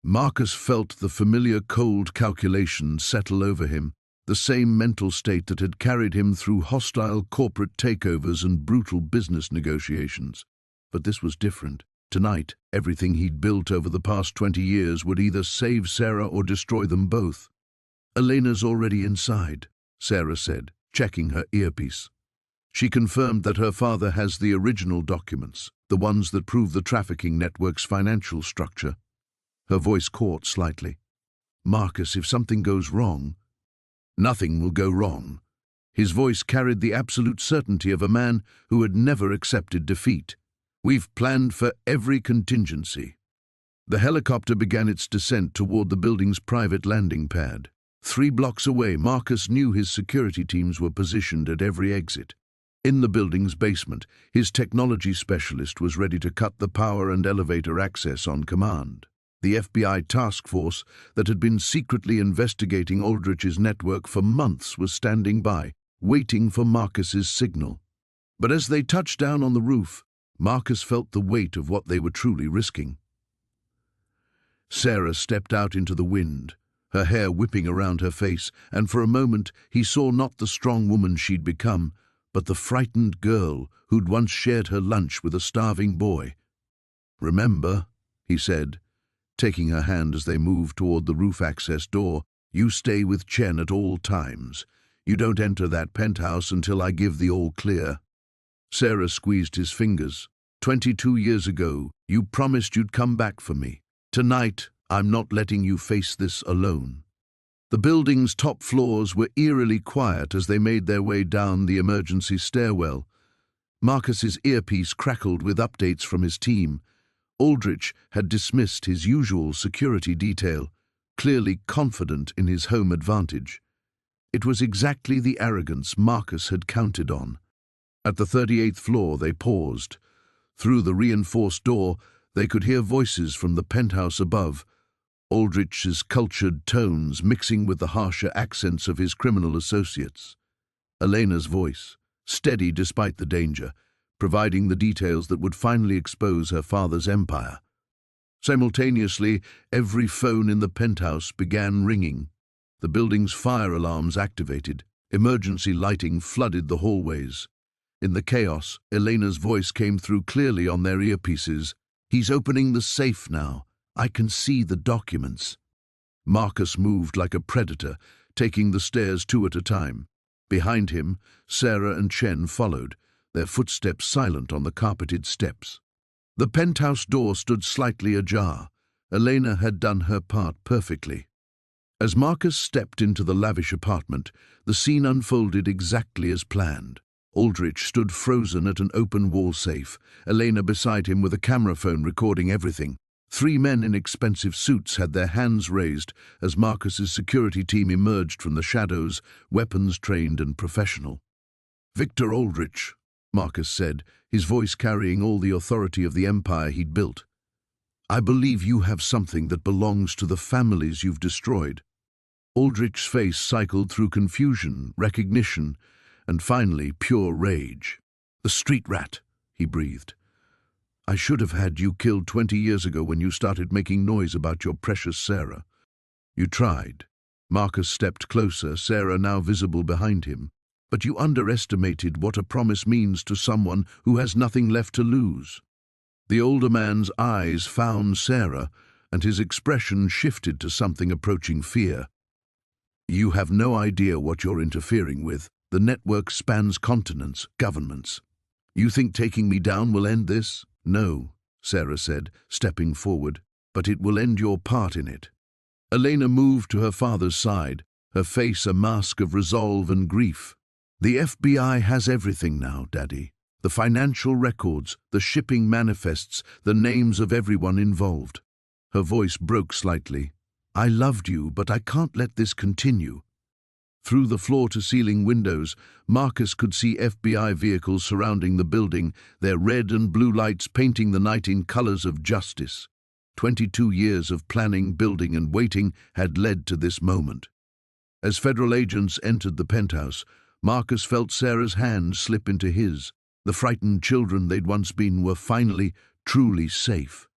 Marcus felt the familiar cold calculation settle over him, the same mental state that had carried him through hostile corporate takeovers and brutal business negotiations. But this was different. Tonight, everything he'd built over the past 20 years would either save Sarah or destroy them both. Elena's already inside, Sarah said, checking her earpiece. She confirmed that her father has the original documents, the ones that prove the trafficking network's financial structure. Her voice caught slightly. Marcus, if something goes wrong, nothing will go wrong. His voice carried the absolute certainty of a man who had never accepted defeat. We've planned for every contingency. The helicopter began its descent toward the building's private landing pad. 3 blocks away, Marcus knew his security teams were positioned at every exit. In the building's basement, his technology specialist was ready to cut the power and elevator access on command. The FBI task force that had been secretly investigating Aldrich's network for months was standing by, waiting for Marcus's signal. But as they touched down on the roof, Marcus felt the weight of what they were truly risking. Sarah stepped out into the wind, her hair whipping around her face, and for a moment he saw not the strong woman she'd become, but the frightened girl who'd once shared her lunch with a starving boy. "Remember," he said, taking her hand as they moved toward the roof access door, "you stay with Chen at all times. You don't enter that penthouse until I give the all clear." Sarah squeezed his fingers. 22 years ago, you promised you'd come back for me. Tonight, I'm not letting you face this alone." The building's top floors were eerily quiet as they made their way down the emergency stairwell. Marcus's earpiece crackled with updates from his team. Aldrich had dismissed his usual security detail, clearly confident in his home advantage. It was exactly the arrogance Marcus had counted on. At the 38th floor, they paused. Through the reinforced door, they could hear voices from the penthouse above, Aldrich's cultured tones mixing with the harsher accents of his criminal associates. Elena's voice, steady despite the danger, providing the details that would finally expose her father's empire. Simultaneously, every phone in the penthouse began ringing. The building's fire alarms activated. Emergency lighting flooded the hallways. In the chaos, Elena's voice came through clearly on their earpieces. "He's opening the safe now. I can see the documents." Marcus moved like a predator, taking the stairs 2 at a time. Behind him, Sarah and Chen followed, their footsteps silent on the carpeted steps. The penthouse door stood slightly ajar. Elena had done her part perfectly. As Marcus stepped into the lavish apartment, the scene unfolded exactly as planned. Aldrich stood frozen at an open wall safe, Elena beside him with a camera phone recording everything. 3 men in expensive suits had their hands raised as Marcus's security team emerged from the shadows, weapons trained and professional. "Victor Aldrich," Marcus said, his voice carrying all the authority of the empire he'd built. "I believe you have something that belongs to the families you've destroyed." Aldrich's face cycled through confusion, recognition, and finally pure rage. "The street rat," he breathed. "I should have had you killed 20 years ago when you started making noise about your precious Sarah. You tried." Marcus stepped closer, Sarah now visible behind him. "But you underestimated what a promise means to someone who has nothing left to lose." The older man's eyes found Sarah, and his expression shifted to something approaching fear. "You have no idea what you're interfering with. The network spans continents, governments. You think taking me down will end this?" "No," Sarah said, stepping forward, "but it will end your part in it." Elena moved to her father's side, her face a mask of resolve and grief. "The FBI has everything now, Daddy. The financial records, the shipping manifests, the names of everyone involved." Her voice broke slightly. "I loved you, but I can't let this continue." Through the floor-to-ceiling windows, Marcus could see FBI vehicles surrounding the building, their red and blue lights painting the night in colors of justice. 22 years of planning, building, and waiting had led to this moment. As federal agents entered the penthouse, Marcus felt Sarah's hand slip into his. The frightened children they'd once been were finally, truly safe.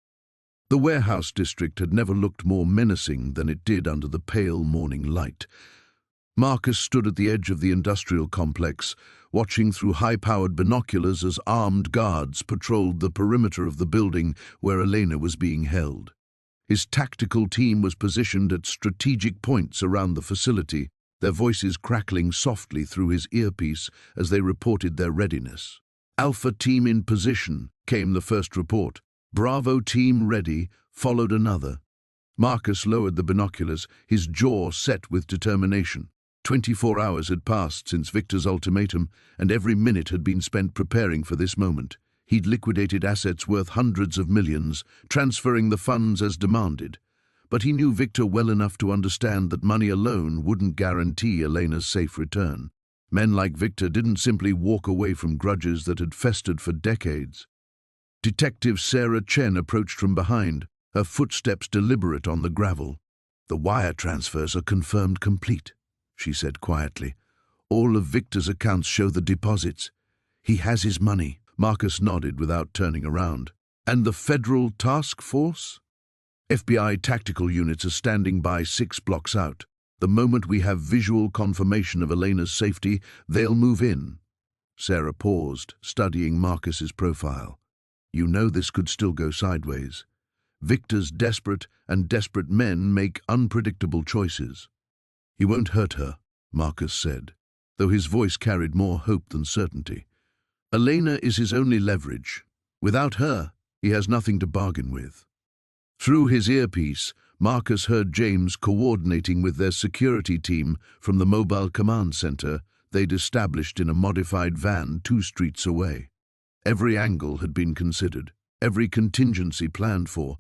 The warehouse district had never looked more menacing than it did under the pale morning light. Marcus stood at the edge of the industrial complex, watching through high-powered binoculars as armed guards patrolled the perimeter of the building where Elena was being held. His tactical team was positioned at strategic points around the facility, their voices crackling softly through his earpiece as they reported their readiness. "Alpha team in position," came the first report. "Bravo team ready," followed another. Marcus lowered the binoculars, his jaw set with determination. 24 hours had passed since Victor's ultimatum, and every minute had been spent preparing for this moment. He'd liquidated assets worth hundreds of millions, transferring the funds as demanded. But he knew Victor well enough to understand that money alone wouldn't guarantee Elena's safe return. Men like Victor didn't simply walk away from grudges that had festered for decades. Detective Sarah Chen approached from behind, her footsteps deliberate on the gravel. "The wire transfers are confirmed complete," she said quietly. "All of Victor's accounts show the deposits. He has his money." Marcus nodded without turning around. "And the federal task force?" "FBI tactical units are standing by 6 blocks out. The moment we have visual confirmation of Elena's safety, they'll move in." Sarah paused, studying Marcus's profile. "You know this could still go sideways. Victor's desperate and desperate men make unpredictable choices." "He won't hurt her," Marcus said, though his voice carried more hope than certainty. "Elena is his only leverage. Without her, he has nothing to bargain with." Through his earpiece, Marcus heard James coordinating with their security team from the mobile command center they'd established in a modified van 2 streets away. Every angle had been considered, every contingency planned for,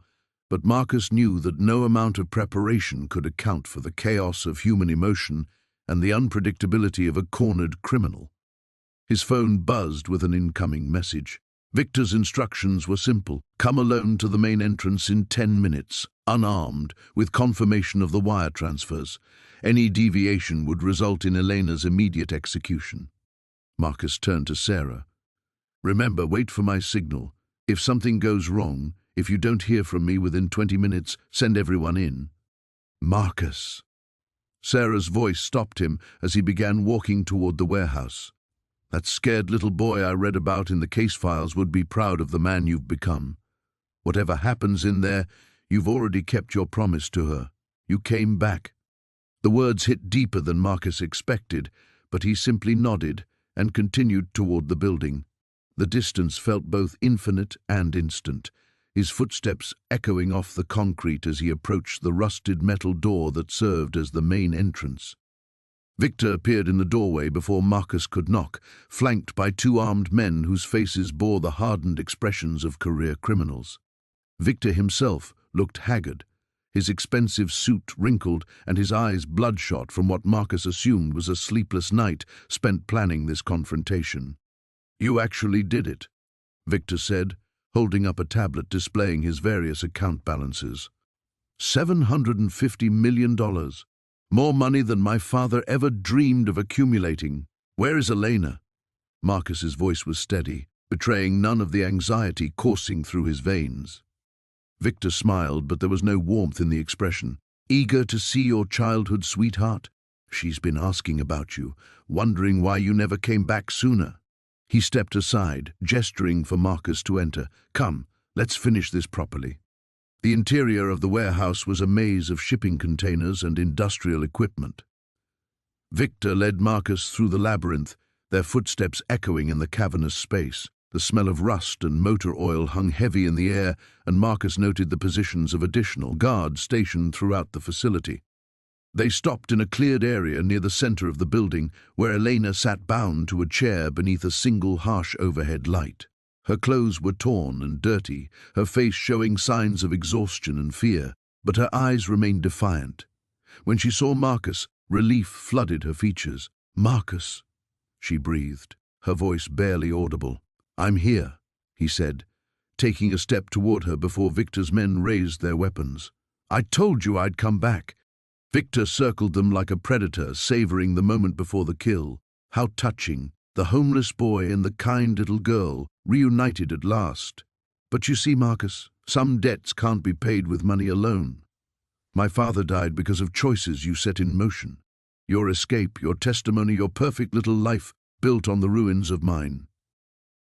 but Marcus knew that no amount of preparation could account for the chaos of human emotion and the unpredictability of a cornered criminal. His phone buzzed with an incoming message. Victor's instructions were simple: come alone to the main entrance in 10 minutes, unarmed, with confirmation of the wire transfers. Any deviation would result in Elena's immediate execution. Marcus turned to Sarah. "Remember, wait for my signal. If something goes wrong, if you don't hear from me within 20 minutes, send everyone in." "Marcus." Sarah's voice stopped him as he began walking toward the warehouse. "That scared little boy I read about in the case files would be proud of the man you've become. Whatever happens in there, you've already kept your promise to her. You came back." The words hit deeper than Marcus expected, but he simply nodded and continued toward the building. The distance felt both infinite and instant, his footsteps echoing off the concrete as he approached the rusted metal door that served as the main entrance. Victor appeared in the doorway before Marcus could knock, flanked by 2 armed men whose faces bore the hardened expressions of career criminals. Victor himself looked haggard, his expensive suit wrinkled and his eyes bloodshot from what Marcus assumed was a sleepless night spent planning this confrontation. "You actually did it," Victor said, holding up a tablet displaying his various account balances. $750 million. More money than my father ever dreamed of accumulating. Where is Elena?" Marcus's voice was steady, betraying none of the anxiety coursing through his veins. Victor smiled, but there was no warmth in the expression. "Eager to see your childhood sweetheart? She's been asking about you, wondering why you never came back sooner." He stepped aside, gesturing for Marcus to enter. "Come, let's finish this properly." The interior of the warehouse was a maze of shipping containers and industrial equipment. Victor led Marcus through the labyrinth, their footsteps echoing in the cavernous space. The smell of rust and motor oil hung heavy in the air, and Marcus noted the positions of additional guards stationed throughout the facility. They stopped in a cleared area near the center of the building, where Elena sat bound to a chair beneath a single harsh overhead light. Her clothes were torn and dirty, her face showing signs of exhaustion and fear, but her eyes remained defiant. When she saw Marcus, relief flooded her features. "Marcus," she breathed, her voice barely audible. "I'm here," he said, taking a step toward her before Victor's men raised their weapons. "I told you I'd come back." Victor circled them like a predator, savoring the moment before the kill. How touching, the homeless boy and the kind little girl, reunited at last. But you see, Marcus, some debts can't be paid with money alone. My father died because of choices you set in motion. Your escape, your testimony, your perfect little life built on the ruins of mine.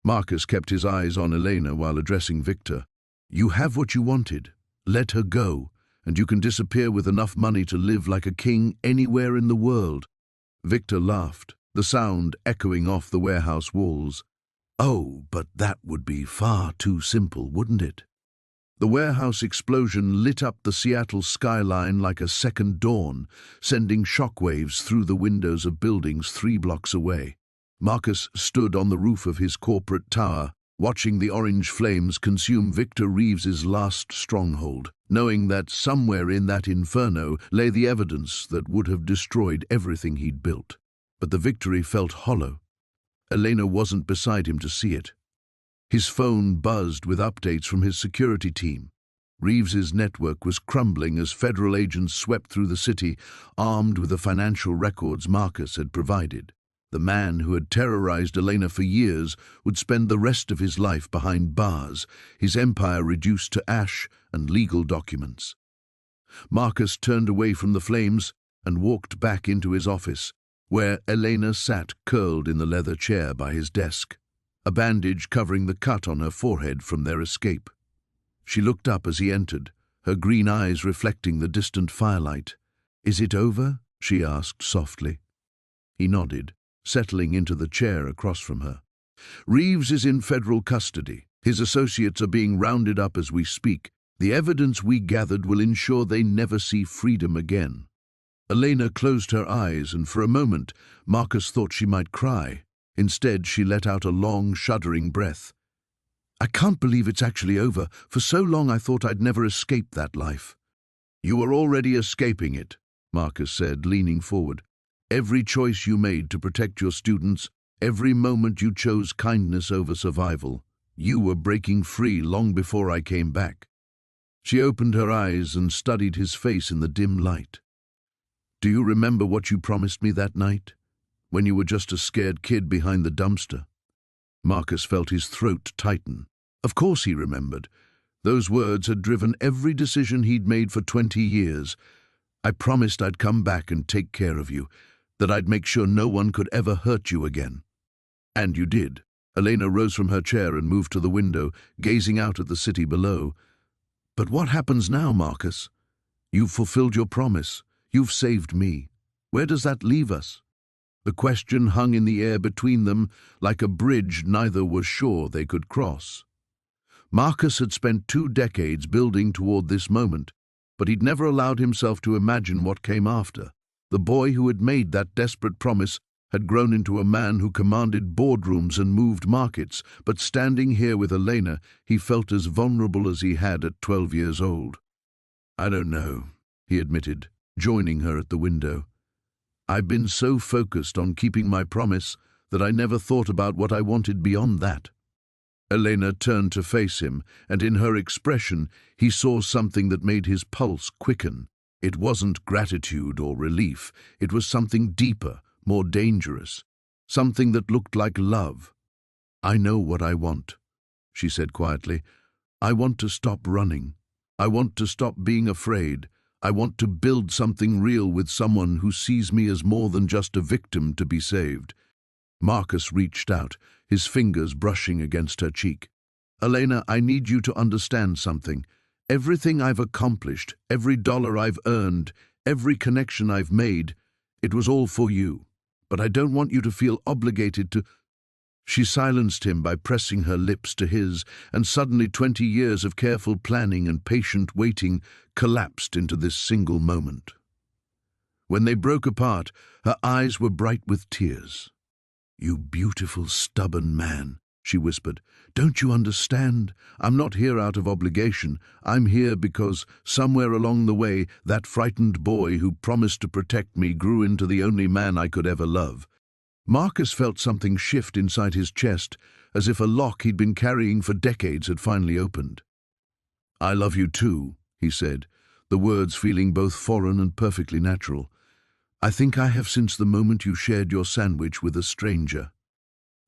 Marcus kept his eyes on Elena while addressing Victor. You have what you wanted. Let her go, and you can disappear with enough money to live like a king anywhere in the world. Victor laughed, the sound echoing off the warehouse walls. Oh, but that would be far too simple, wouldn't it? The warehouse explosion lit up the Seattle skyline like a second dawn, sending shockwaves through the windows of buildings 3 blocks away. Marcus stood on the roof of his corporate tower, watching the orange flames consume Victor Reeves's last stronghold, knowing that somewhere in that inferno lay the evidence that would have destroyed everything he'd built. But the victory felt hollow. Elena wasn't beside him to see it. His phone buzzed with updates from his security team. Reeves's network was crumbling as federal agents swept through the city, armed with the financial records Marcus had provided. The man who had terrorized Elena for years would spend the rest of his life behind bars, his empire reduced to ash and legal documents. Marcus turned away from the flames and walked back into his office, where Elena sat curled in the leather chair by his desk, a bandage covering the cut on her forehead from their escape. She looked up as he entered, her green eyes reflecting the distant firelight. "Is it over?" she asked softly. He nodded, settling into the chair across from her. "Reeves is in federal custody. His associates are being rounded up as we speak. The evidence we gathered will ensure they never see freedom again." Elena closed her eyes, and for a moment Marcus thought she might cry. Instead, she let out a long, shuddering breath. "I can't believe it's actually over. For so long I thought I'd never escape that life." "You were already escaping it," Marcus said, leaning forward. "Every choice you made to protect your students, every moment you chose kindness over survival, you were breaking free long before I came back." She opened her eyes and studied his face in the dim light. "Do you remember what you promised me that night, when you were just a scared kid behind the dumpster?" Marcus felt his throat tighten. Of course he remembered. Those words had driven every decision he'd made for 20 years. "I promised I'd come back and take care of you, that I'd make sure no one could ever hurt you again." "And you did." Elena rose from her chair and moved to the window, gazing out at the city below. "But what happens now, Marcus? You've fulfilled your promise. You've saved me. Where does that leave us?" The question hung in the air between them, like a bridge neither was sure they could cross. Marcus had spent 2 decades building toward this moment, but he'd never allowed himself to imagine what came after. The boy who had made that desperate promise had grown into a man who commanded boardrooms and moved markets, but standing here with Elena, he felt as vulnerable as he had at 12 years old. "I don't know," he admitted, joining her at the window. "I've been so focused on keeping my promise that I never thought about what I wanted beyond that." Elena turned to face him, and in her expression he saw something that made his pulse quicken. It wasn't gratitude or relief. It was something deeper, more dangerous, something that looked like love. "I know what I want," she said quietly. "I want to stop running. I want to stop being afraid. I want to build something real with someone who sees me as more than just a victim to be saved." Marcus reached out, his fingers brushing against her cheek. "Elena, I need you to understand something. Everything I've accomplished, every dollar I've earned, every connection I've made, it was all for you. But I don't want you to feel obligated to—" She silenced him by pressing her lips to his, and suddenly 20 years of careful planning and patient waiting collapsed into this single moment. When they broke apart, her eyes were bright with tears. "You beautiful, stubborn man," she whispered. "Don't you understand? I'm not here out of obligation. I'm here because, somewhere along the way, that frightened boy who promised to protect me grew into the only man I could ever love." Marcus felt something shift inside his chest, as if a lock he'd been carrying for decades had finally opened. "I love you too," he said, the words feeling both foreign and perfectly natural. "I think I have since the moment you shared your sandwich with a stranger."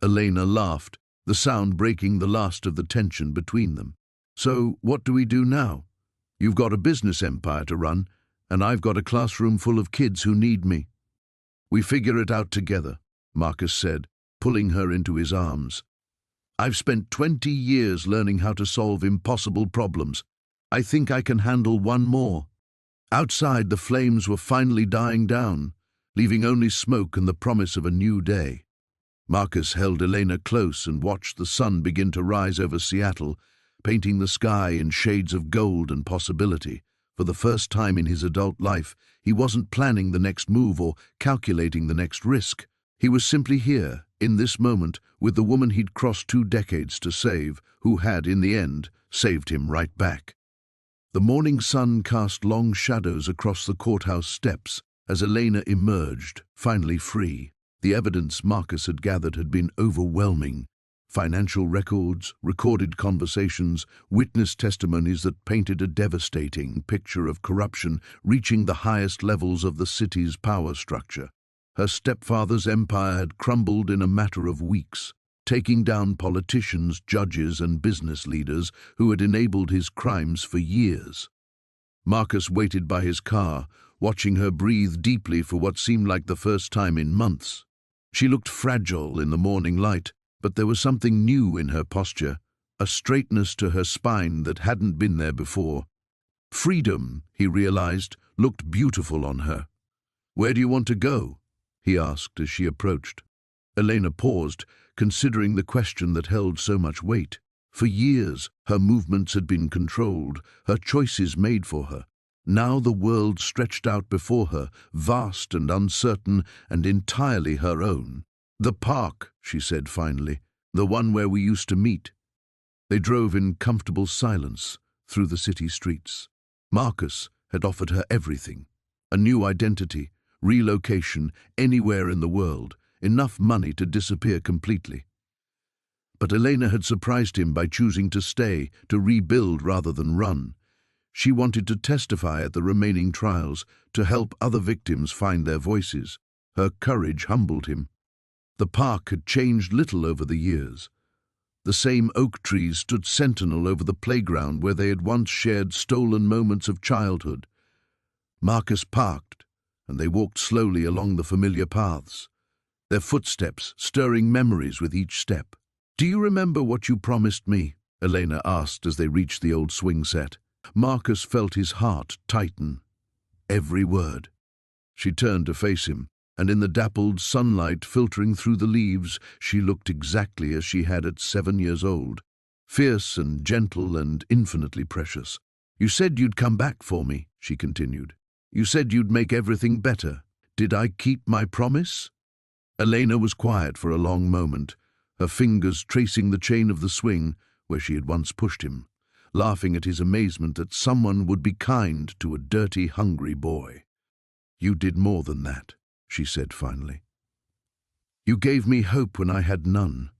Elena laughed, the sound breaking the last of the tension between them. "So, what do we do now? You've got a business empire to run, and I've got a classroom full of kids who need me." "We figure it out together," Marcus said, pulling her into his arms. "I've spent 20 years learning how to solve impossible problems. I think I can handle one more." Outside, the flames were finally dying down, leaving only smoke and the promise of a new day. Marcus held Elena close and watched the sun begin to rise over Seattle, painting the sky in shades of gold and possibility. For the first time in his adult life, he wasn't planning the next move or calculating the next risk. He was simply here, in this moment, with the woman he'd crossed 2 decades to save, who had, in the end, saved him right back. The morning sun cast long shadows across the courthouse steps as Elena emerged, finally free. The evidence Marcus had gathered had been overwhelming. Financial records, recorded conversations, witness testimonies that painted a devastating picture of corruption reaching the highest levels of the city's power structure. Her stepfather's empire had crumbled in a matter of weeks, taking down politicians, judges, and business leaders who had enabled his crimes for years. Marcus waited by his car, watching her breathe deeply for what seemed like the first time in months. She looked fragile in the morning light, but there was something new in her posture, a straightness to her spine that hadn't been there before. Freedom, he realized, looked beautiful on her. "Where do you want to go?" he asked as she approached. Elena paused, considering the question that held so much weight. For years, her movements had been controlled, her choices made for her. Now the world stretched out before her, vast and uncertain and entirely her own. "The park," she said finally, "the one where we used to meet." They drove in comfortable silence through the city streets. Marcus had offered her everything: a new identity, relocation, anywhere in the world, enough money to disappear completely. But Elena had surprised him by choosing to stay, to rebuild rather than run. She wanted to testify at the remaining trials, to help other victims find their voices. Her courage humbled him. The park had changed little over the years. The same oak trees stood sentinel over the playground where they had once shared stolen moments of childhood. Marcus parked, and they walked slowly along the familiar paths, their footsteps stirring memories with each step. "Do you remember what you promised me?" Elena asked as they reached the old swing set. Marcus felt his heart tighten. Every word. She turned to face him, and in the dappled sunlight filtering through the leaves, she looked exactly as she had at 7 years old, fierce and gentle and infinitely precious. "You said you'd come back for me," she continued. "You said you'd make everything better. Did I keep my promise?" Elena was quiet for a long moment, her fingers tracing the chain of the swing where she had once pushed him, laughing at his amazement that someone would be kind to a dirty, hungry boy. "You did more than that," she said finally. "You gave me hope when I had none.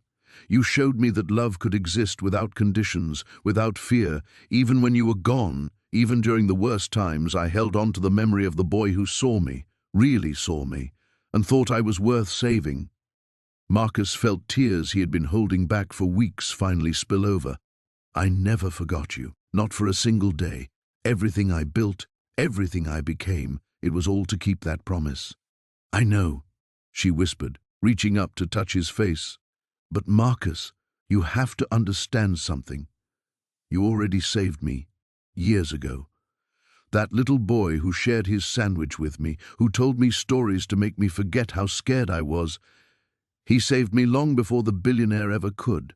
You showed me that love could exist without conditions, without fear. Even when you were gone, even during the worst times, I held on to the memory of the boy who saw me, really saw me, and thought I was worth saving." Marcus felt tears he had been holding back for weeks finally spill over. "I never forgot you, not for a single day. Everything I built, everything I became, it was all to keep that promise." "I know," she whispered, reaching up to touch his face. "But Marcus, you have to understand something. You already saved me, years ago. That little boy who shared his sandwich with me, who told me stories to make me forget how scared I was, he saved me long before the billionaire ever could."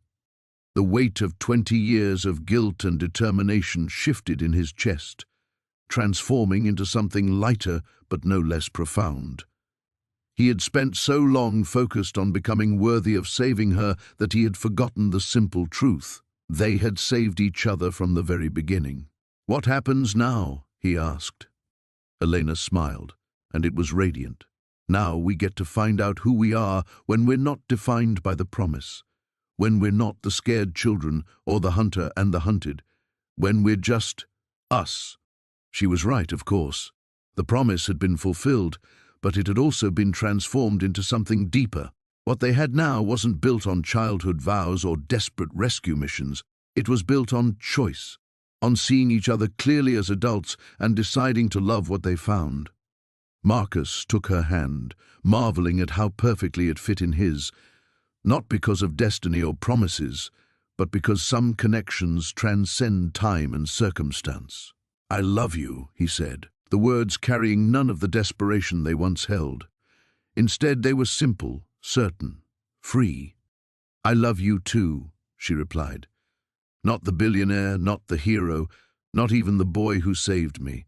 The weight of 20 years of guilt and determination shifted in his chest, transforming into something lighter but no less profound. He had spent so long focused on becoming worthy of saving her that he had forgotten the simple truth. They had saved each other from the very beginning. "What happens now?" he asked. Elena smiled, and it was radiant. "Now we get to find out who we are when we're not defined by the promise, when we're not the scared children or the hunter and the hunted, when we're just us." She was right, of course. The promise had been fulfilled, but it had also been transformed into something deeper. What they had now wasn't built on childhood vows or desperate rescue missions. It was built on choice, on seeing each other clearly as adults and deciding to love what they found. Marcus took her hand, marveling at how perfectly it fit in his, not because of destiny or promises, but because some connections transcend time and circumstance. "I love you," he said, the words carrying none of the desperation they once held. Instead, they were simple, certain, free. "I love you too," she replied. "Not the billionaire, not the hero, not even the boy who saved me.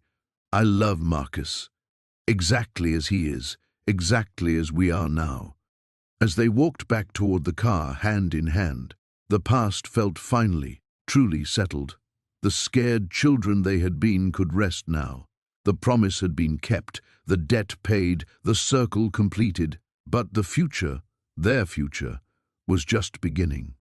I love Marcus, exactly as he is, exactly as we are now." As they walked back toward the car, hand in hand, the past felt finally, truly settled. The scared children they had been could rest now. The promise had been kept, the debt paid, the circle completed. But the future, their future, was just beginning.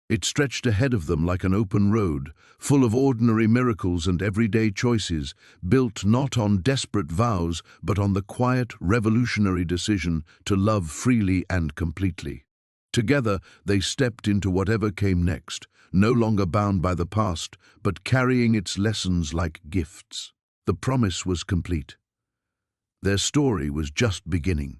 It stretched ahead of them like an open road, full of ordinary miracles and everyday choices, built not on desperate vows, but on the quiet, revolutionary decision to love freely and completely. Together, they stepped into whatever came next, no longer bound by the past, but carrying its lessons like gifts. The promise was complete. Their story was just beginning.